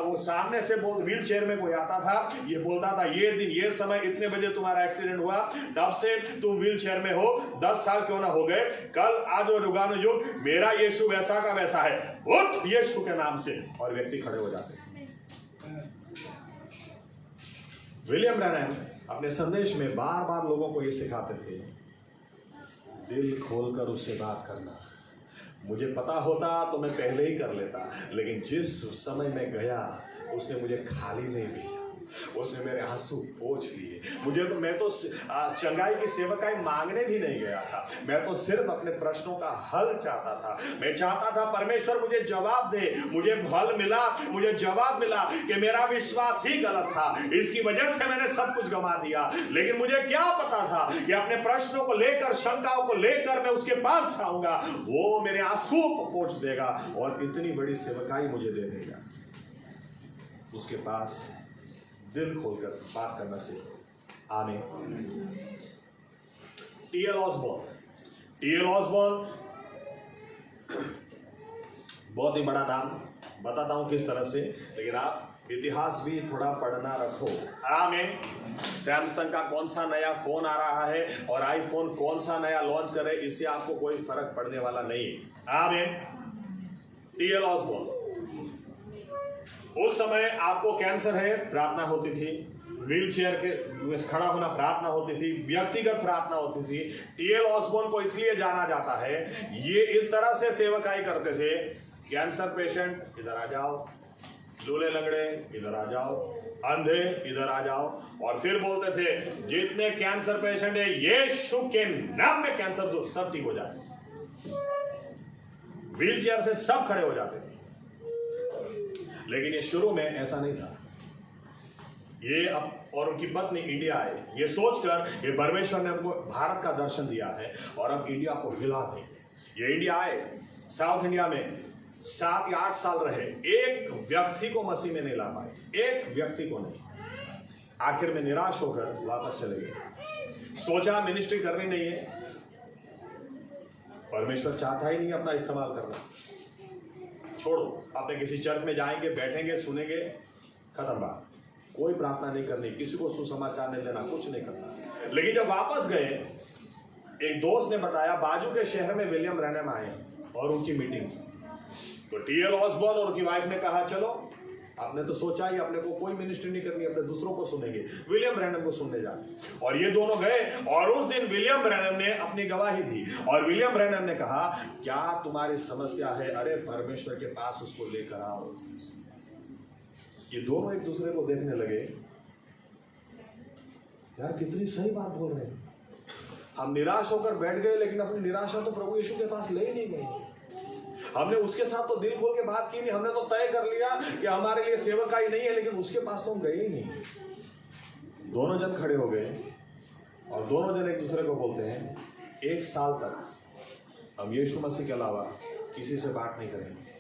Speaker 1: वो सामने से व्हील चेयर में कोई आता था, ये बोलता था ये दिन ये समय इतने बजे तुम्हारा एक्सीडेंट हुआ, तब से तुम व्हील चेयर में हो, 10 साल क्यों ना हो गए, कल आज और युगानु युग मेरा यीशु वैसा का वैसा है, उठ यीशु के नाम से, और व्यक्ति खड़े हो जाते हैं। विलियम ब्रैनम अपने संदेश में बार बार लोगों को ये सिखाते थे, दिल खोलकर उससे बात करना। मुझे पता होता तो मैं पहले ही कर लेता, लेकिन जिस समय मैं गया उसने मुझे खाली नहीं भेजा, उसने मेरे आंसू पोंछ लिए। मैं तो चंगाई की सेवकाई मांगने भी नहीं गया था, मैं तो सिर्फ अपने प्रश्नों का हल चाहता था। मैं चाहता था परमेश्वर मुझे जवाब दे। मुझे हल मिला, मुझे जवाब मिला कि मेरा विश्वास ही गलत था, इसकी वजह से मैंने सब कुछ गंवा दिया। लेकिन मुझे क्या पता था कि अपने प्रश्नों को लेकर, शंकाओं को लेकर मैं उसके पास आऊंगा, वो मेरे आंसू को पोंछ देगा और इतनी बड़ी सेवकाई मुझे दे देगा। उसके पास दिल खोलकर बात करना सीखो। आमीन। टी.एल. ऑसबॉर्न बहुत ही बड़ा नाम, बताता हूं किस तरह से, लेकिन आप इतिहास भी थोड़ा पढ़ना रखो। आमीन। सैमसंग का कौन सा नया फोन आ रहा है और आईफोन कौन सा नया लॉन्च करे, इससे आपको कोई फर्क पड़ने वाला नहीं। आमीन। टी.एल. ऑसबॉर्न, उस समय आपको कैंसर है, प्रार्थना होती थी, व्हील चेयर के खड़ा होना प्रार्थना होती थी, व्यक्तिगत प्रार्थना होती थी। टी.एल. ऑसबॉर्न को इसलिए जाना जाता है, ये इस तरह से सेवकाई करते थे, कैंसर पेशेंट इधर आ जाओ, लूले लंगड़े इधर आ जाओ, अंधे इधर आ जाओ, और फिर बोलते थे जितने कैंसर पेशेंट है यीशु के नाम में कैंसर दूर, सब ठीक हो जाए। व्हील चेयर से सब खड़े हो जाते थे। लेकिन ये शुरू में ऐसा नहीं था। ये अब और उनकी पत्नी इंडिया आए, ये सोचकर ये परमेश्वर ने हमको भारत का दर्शन दिया है और अब इंडिया को हिला देंगे। ये इंडिया आए, साउथ इंडिया में 7 या 8 साल रहे, एक व्यक्ति को मसीह में नहीं ला पाए, एक व्यक्ति को नहीं। आखिर में निराश होकर वापस चले गए। सोचा मिनिस्ट्री करनी नहीं है, परमेश्वर चाहता ही नहीं अपना इस्तेमाल करना, छोड़ो। अपने किसी चर्च में जाएंगे, बैठेंगे, सुनेंगे, खत्म बात। कोई प्रार्थना नहीं करनी, किसी को सुसमाचार नहीं देना, कुछ नहीं करना। लेकिन जब वापस गए, एक दोस्त ने बताया बाजू के शहर में विलियम ब्रैनम आए और उनकी मीटिंग से। तो टी.एल. ऑसबॉर्न और उनकी वाइफ ने कहा चलो, आपने तो सोचा ही अपने को कोई मिनिस्ट्री नहीं करनी, अपने दूसरों को सुनेंगे, विलियम ब्रैनम को सुनने जाते। और ये दोनों गए और उस दिन विलियम ब्रैनम ने अपनी गवाही दी और विलियम ब्रैनम ने कहा क्या तुम्हारी समस्या है, अरे परमेश्वर के पास उसको लेकर आओ। ये दोनों एक दूसरे को देखने लगे, यार कितनी सही बात बोल रहे हैं। हम निराश होकर बैठ गए, लेकिन अपनी निराशा तो प्रभु यीशु के पास ले ही नहीं गए। हमने उसके साथ तो दिल खोल के बात की नहीं, हमने तो तय कर लिया कि हमारे लिए सेवकाई नहीं है, लेकिन उसके पास तो हम गए ही नहीं। दोनों जन खड़े हो गए और दोनों जन एक दूसरे को बोलते हैं 1 साल तक हम यीशु मसीह के अलावा किसी से बात नहीं करेंगे।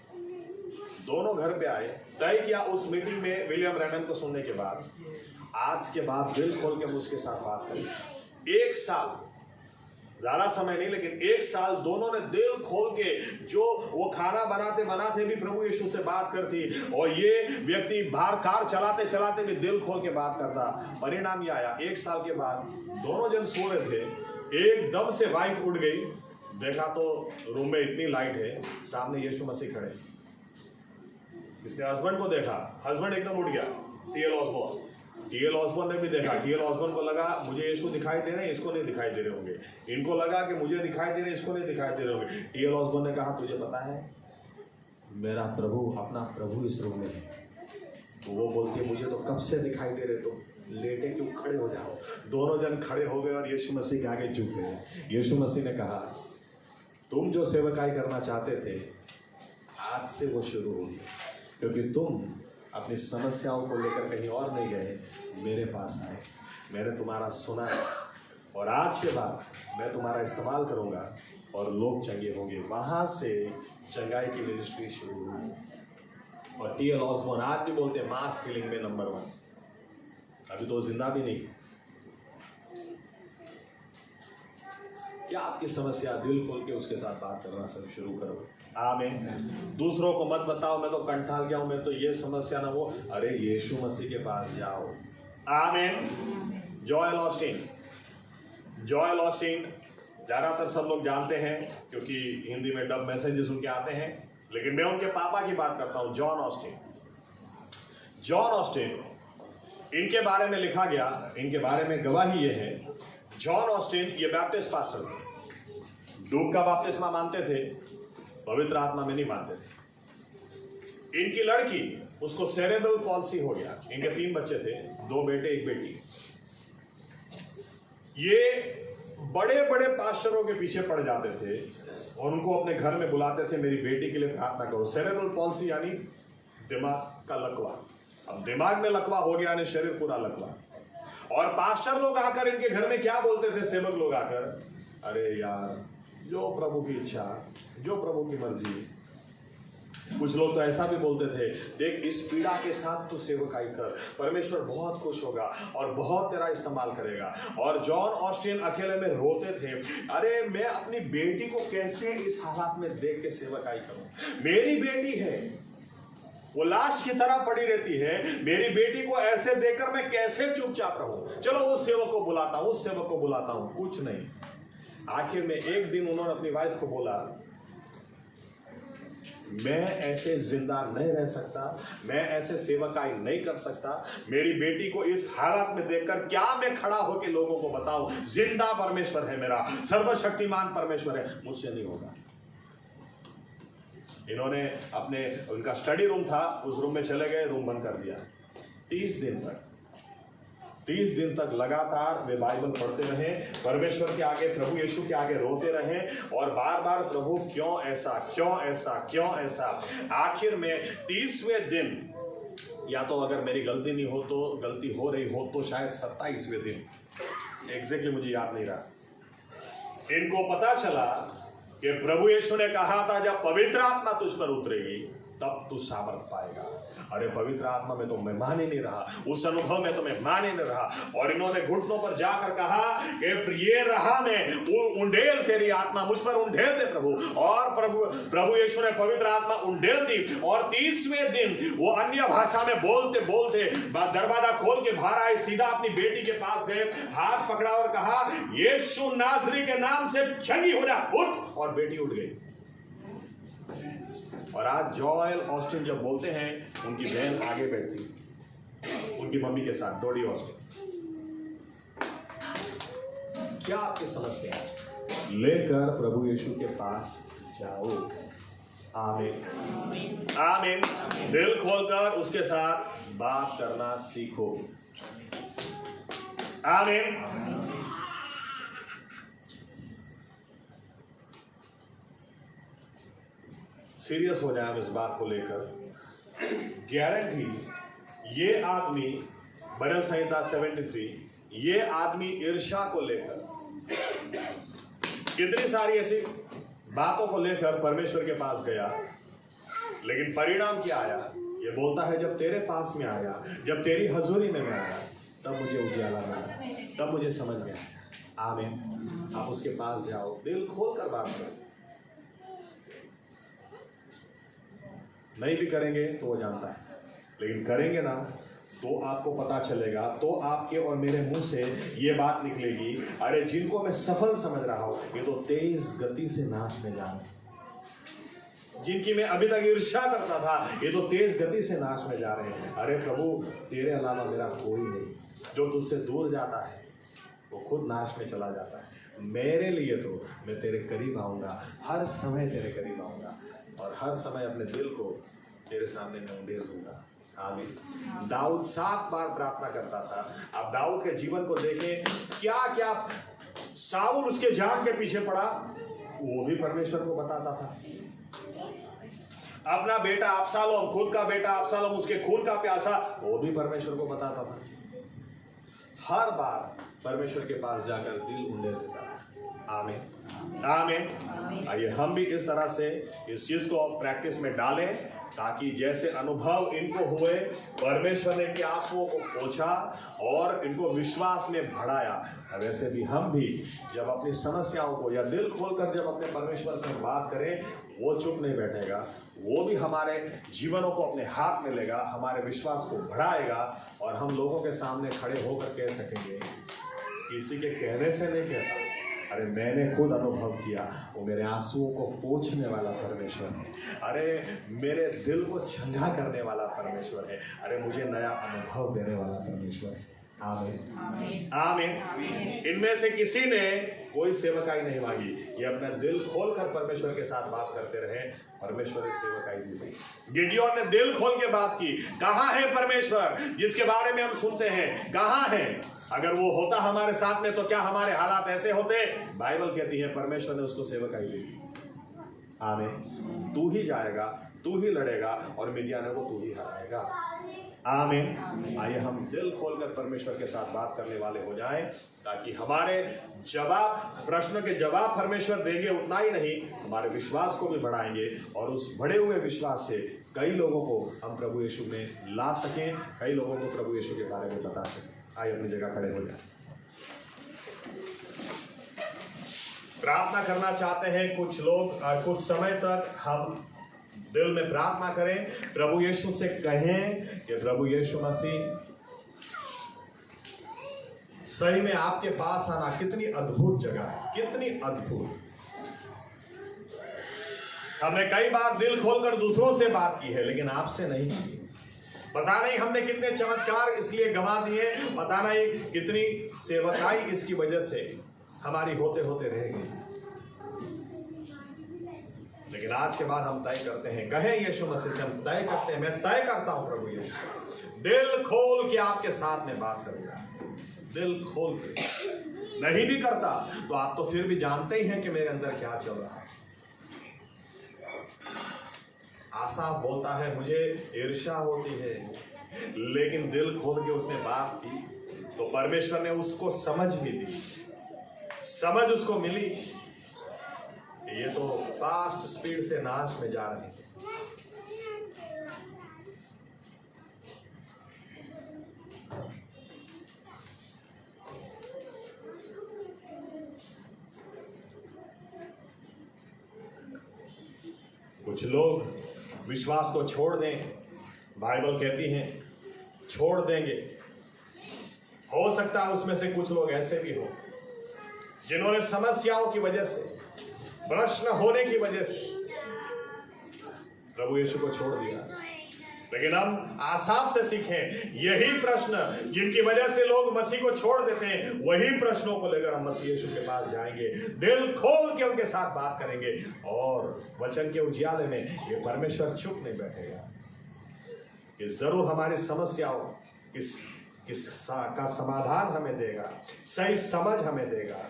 Speaker 1: दोनों घर पे आए, तय किया उस मीटिंग में विलियम ब्रैनम को सुनने के बाद, आज के बाद दिल खोल के हम उसके साथ बात करेंगे। 1 साल, ज्यादा समय नहीं, लेकिन 1 साल दोनों ने दिल खोल के, जो वो खाना बनाते बनाते भी प्रभु यीशु से बात करती और ये व्यक्ति बाहर कार चलाते चलाते भी दिल खोल के बात करता। परिणाम ये आया, 1 साल के बाद दोनों जन सो रहे थे, एकदम से वाइफ उठ गई, देखा तो रूम में इतनी लाइट है, सामने यीशु मसीह खड़े। इसने हस्बैंड को देखा, हस्बैंड एकदम उठ गया। टी.एल. ऑसबॉर्न ने भी देखा। टी.एल. ऑसबॉर्न को लगा मुझे यीशु दिखाई दे रहे हैं, इसको नहीं दिखाई दे रहे होंगे। इनको लगा कि मुझे दिखाई दे रहे हैं, इसको नहीं दिखाई दे रहे होंगे। टी.एल. ऑसबॉर्न ने कहा तुझे पता है मेरा प्रभु, अपना प्रभु इस रूम में है। तो वो बोलती है मुझे तो कब से दिखाई दे रहे, तो लेटे क्यों, खड़े हो जाओ। दोनों जन खड़े हो गए और यीशु मसीह के आगे झुक गए। यीशु मसीह ने कहा तुम जो सेवकाई करना चाहते थे, आज से वो शुरू होगी, क्योंकि तुम अपनी समस्याओं को लेकर कहीं और नहीं गए, मेरे पास आए, मैंने तुम्हारा सुना है और आज के बाद मैं तुम्हारा इस्तेमाल करूंगा और लोग चंगे होंगे। वहां से चंगाई की मिनिस्ट्री शुरू हुई। और टी.एल. ऑसबॉर्न आज भी बोलते हैं मास हीलिंग में नंबर 1। अभी तो जिंदा भी नहीं। क्या आपकी समस्या, दिल खोल के उसके साथ बात करना सब शुरू करो। आमीन। दूसरों को मत बताओ मैं तो कंठाल गया हूं, मैं तो ये समस्या ना वो, अरे यीशु मसीह के पास जाओ। आमीन। जॉयल ऑस्टीन ज्यादातर सब लोग जानते हैं क्योंकि हिंदी में डब मैसेजेस उनके आते हैं, लेकिन मैं उनके पापा की बात करता हूं, जॉन ऑस्टीन। इनके बारे में लिखा गया, इनके बारे में गवाही ये है, जॉन ऑस्टिन ये बैप्टिस्ट पास्टर थे, डूब का बपतिस्मा मानते थे, पवित्र आत्मा में नहीं मानते थे। इनकी लड़की, उसको सेरेब्रल पॉल्सी हो गया। इनके 3 बच्चे थे, 2 बेटे 1 बेटी। ये बड़े बड़े पास्टरों के पीछे पड़ जाते थे और उनको अपने घर में बुलाते थे, मेरी बेटी के लिए प्रार्थना करो। सेरेब्रल पॉल्सी यानी दिमाग का लकवा। अब दिमाग में लकवा हो गया यानी शरीर पूरा लकवा। और पास्टर लोग आकर इनके घर में क्या बोलते थे, सेवक लोग आकर, अरे यार, जो प्रभु की इच्छा, जो प्रभु की मर्जी। कुछ लोग तो ऐसा भी बोलते थे, देख इस पीड़ा के साथ तू सेवकाई कर, परमेश्वर बहुत खुश होगा और बहुत तेरा इस्तेमाल करेगा। और जॉन ऑस्टिन अकेले में रोते थे, अरे मैं अपनी बेटी को कैसे इस हालात में देख के सेवकाई करूं, मेरी बेटी है, वो लाश की तरह पड़ी रहती है, मेरी बेटी को ऐसे देखकर मैं कैसे चुपचाप रहूं। चलो उस सेवक को बुलाता हूं, उस सेवक को बुलाता हूं। कुछ नहीं। आखिर में एक दिन उन्होंने अपनी वाइफ को बोला, मैं ऐसे जिंदा नहीं रह सकता, मैं ऐसे सेवकाई नहीं कर सकता, मेरी बेटी को इस हालत में देखकर क्या मैं खड़ा होकर लोगों को बताऊं, जिंदा परमेश्वर है मेरा, सर्वशक्तिमान परमेश्वर है, मुझसे नहीं होगा। इन्होंने अपने, उनका स्टडी रूम था, उस रूम में चले गए, रूम बंद कर दिया। 30 दिन तक लगातार वे बाइबल पढ़ते रहे, परमेश्वर के आगे, प्रभु यीशु के आगे रोते रहे और बार बार, प्रभु क्यों ऐसा, क्यों ऐसा, क्यों ऐसा। आखिर में 30वें दिन, या तो अगर मेरी गलती नहीं हो तो, गलती हो रही हो तो शायद 27वें दिन, एग्जैक्टली मुझे याद नहीं रहा, इनको पता चला कि प्रभु यीशु ने कहा था, जब पवित्र आत्मा तुझ पर उतरेगी तब तू सामर्थ पाएगा। अरे पवित्र आत्मा में तो मैं मान ही नहीं रहा, उस अनुभव में तो मैं मान ही नहीं रहा। और इन्होंने घुटनों पर जाकर कहा कि ये रहा मैं, उंडेल तेरी आत्मा मुझ पर उंडेल दे प्रभु। और प्रभु यीशु ने पवित्र आत्मा उंडेल दी। और 30वें दिन वो अन्य भाषा में बोलते बोलते दरवाजा खोल के बाहर आए, सीधा अपनी बेटी के पास गए, हाथ पकड़ा और कहा, यीशु नासरी के नाम से चंगी हो जा, उठ। और बेटी उठ गई। और आज जॉयल ऑस्टिन जब बोलते हैं, उनकी बहन आगे बैठती, उनकी मम्मी के साथ, डोडी ऑस्टिन। क्या आपकी समस्या है, लेकर प्रभु यीशु के पास जाओ। आमीन, आमीन। दिल खोलकर उसके साथ बात करना सीखो। आमीन। सीरियस हो जाए हम इस बात को लेकर। गारंटी ये आदमी, भजन संहिता 73, ये आदमी ईर्ष्या को लेकर, कितनी सारी ऐसी बातों को लेकर परमेश्वर के पास गया, लेकिन परिणाम क्या आया? ये बोलता है, जब तेरे पास में आया, जब तेरी हजूरी में मैं आया, तब मुझे उजाला मिला, तब मुझे समझ में आया। आमीन। आप उसके पास जाओ, दिल खोल कर बात करो। नहीं भी करेंगे तो वो जानता है, लेकिन करेंगे ना तो आपको पता चलेगा, तो आपके और मेरे मुंह से ये बात निकलेगी, अरे जिनको मैं सफल समझ रहा हूं, ये तो तेज गति से नाश में जा रहे हैं। जिनकी मैं अभी तक ईर्ष्या करता था, ये तो तेज गति से नाश में जा रहे हैं। अरे प्रभु, तेरे अलावा मेरा कोई नहीं। जो तुझसे दूर जाता है वो खुद नाश में चला जाता है। मेरे लिए तो मैं तेरे करीब आऊंगा, हर समय तेरे करीब आऊंगा, और हर समय अपने दिल को तेरे सामने मैं उंडेल दूंगा। आमीन। दाऊद 7 बार प्रार्थना करता था। आप दाऊद के जीवन को देखें, क्या क्या साउल उसके जान के पीछे पड़ा, वो भी परमेश्वर को बताता था। अपना बेटा अबशालोम, खुद का बेटा अबशालोम, उसके खून का प्यासा, वो भी परमेश्वर को बताता था। हर बार परमेश्वर के पास जाकर दिल उंडेल देता था। आमीन, आमीन। आइए हम भी इस तरह से इस चीज को प्रैक्टिस में डालें, ताकि जैसे अनुभव इनको हुए, परमेश्वर ने इनके आंसुओं को पोंछा और इनको विश्वास में बढ़ाया, वैसे भी हम भी जब अपनी समस्याओं को या दिल खोलकर जब अपने परमेश्वर से बात करें, वो चुप नहीं बैठेगा, वो भी हमारे जीवनों को अपने हाथ में लेगा, हमारे विश्वास को बढ़ाएगा, और हम लोगों के सामने खड़े होकर कह सकेंगे, किसी के कहने से नहीं कहता, अरे मैंने खुद अनुभव किया, वो मेरे आंसुओं को पोंछने वाला परमेश्वर है। अरे मेरे दिल को ठंडा करने वाला परमेश्वर है। अरे मुझे नया अनुभव देने वाला परमेश्वर है। आमीन आमीन। इनमें से किसी ने कोई सेवकाई नहीं मांगी, ये अपना दिल खोलकर परमेश्वर के साथ बात करते रहे, परमेश्वर ने सेवकाई दी गई। गिडियोन ने दिल खोल के बात की, कहाँ है परमेश्वर जिसके बारे में हम सुनते हैं, कहाँ है? अगर वो होता हमारे साथ में तो क्या हमारे हालात ऐसे होते? बाइबल कहती है परमेश्वर ने उसको सेवकाई दी। आमीन। तू ही जाएगा, तू ही लड़ेगा और मिडियाने को तू ही हराएगा। आमीन। आइए हम दिल खोलकर परमेश्वर के साथ बात करने वाले हो जाएं, ताकि हमारे प्रश्न के जवाब परमेश्वर देंगे, उतना ही नहीं हमारे विश्वास को भी बढ़ाएंगे और उस बढ़े हुए विश्वास से कई लोगों को हम प्रभु यीशु में ला सकें, कई लोगों को प्रभु यीशु के बारे में बता सकें। आइए अपनी जगह खड़े हो जाएं। प्रार्थना करना चाहते हैं कुछ लोग, कुछ समय तक हम दिल में प्रार्थना करें, प्रभु यीशु से कहें कि प्रभु यीशु मसीह, सही में आपके पास आना कितनी अद्भुत जगह है, कितनी अद्भुत। हमने कई बार दिल खोलकर दूसरों से बात की है, लेकिन आपसे नहीं की। पता नहीं हमने कितने चमत्कार इसलिए गंवा दिए, पता नहीं कितनी सेवकाई इसकी वजह से हमारी होते होते रह गई। लेकिन आज के बाद हम तय करते हैं, कहें यीशु मसीह से हम तय करते हैं, मैं तय करता हूं प्रभु यीशु, दिल खोल के आपके साथ में बात करूंगा। दिल खोल के नहीं भी करता तो आप तो फिर भी जानते ही हैं कि मेरे अंदर क्या चल रहा है। आसाफ बोलता है मुझे ईर्ष्या होती है, लेकिन दिल खोल के उसने बात की तो परमेश्वर ने उसको समझ भी दी, समझ उसको मिली। ये तो फास्ट स्पीड से नाश में जा रहे हैं। कुछ लोग विश्वास को छोड़ दें, बाइबल कहती है छोड़ देंगे। हो सकता है उसमें से कुछ लोग ऐसे भी हो जिन्होंने समस्याओं की वजह से, प्रश्न होने की वजह से प्रभु यीशु को छोड़ दिया। लेकिन हम आसाफ से सीखें, यही प्रश्न जिनकी वजह से लोग मसीह को छोड़ देते हैं, वही प्रश्नों को लेकर हम मसीह यीशु के पास जाएंगे, दिल खोल के उनके साथ बात करेंगे और वचन के उजियाले में ये परमेश्वर चुप नहीं बैठेगा कि जरूर हमारी समस्याओं का समाधान हमें देगा, सही समझ हमें देगा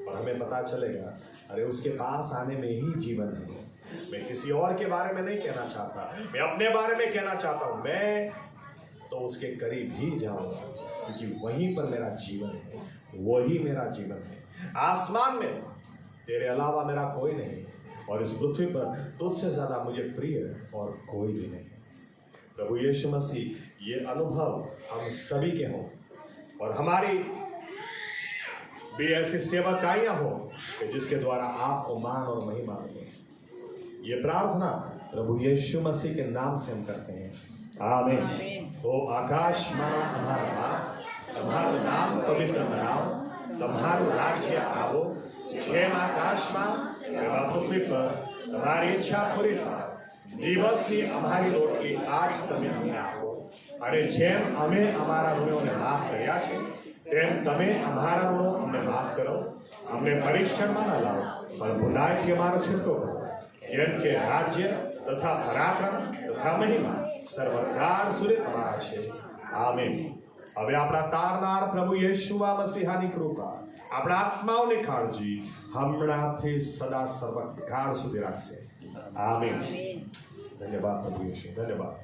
Speaker 1: और हमें पता चलेगा अरे उसके पास आने में ही जीवन है। मैं किसी और के बारे में नहीं कहना चाहता, मैं अपने बारे में कहना चाहता हूं। मैं तो उसके करीब ही जाऊंगा क्योंकि वहीं पर मेरा जीवन है, वही मेरा जीवन है। आसमान में तेरे अलावा मेरा कोई नहीं और इस पृथ्वी पर तुझसे ज्यादा मुझे प्रिय और कोई भी नहीं। प्रभु यीशु मसीह, ये अनुभव हम सभी के हों और हमारी भी ऐसी सेवकाइयां हो कि जिसके द्वारा आपको मान और महिमा मिले। ये प्रार्थना प्रभु यीशु मसीह के नाम से हम करते हैं, आमीन। तो आकाश माना हमारा, तुम्हारा नाम पवित्र मनाओ, तुम्हारा राज्य आओ, જેમ આકાશમાં એવા પૃથ્વી પર તમારી ઈચ્છા પૂરી થાય। દિવસની અમારી રોટલી આજ તમે અમને આપો, અને જેમ અમે અમારા ઋણોને માફ કર્યા છે તેમ તમે અમારા ઋણો અમને માફ કરો। અમને પરીક્ષણમાં ન લાવો પણ ભૂલાઈથી અમારો છૂટકો કરો, જેમ કે રાજ્ય તથા પરાક્રમ તથા મહિમા સર્વકાળ સુધી તમારા છે, આમીન। હવે આપણા તારનાર પ્રભુ યેશુઆ મસીહાની કૃપા, આપણા આત્માઓની કાળજી હમણાંથી સદા સર્વકાળ સુધી રાખશે, આમીન। ધન્યવાદ પ્રભુ યેશુ, ધન્યવાદ।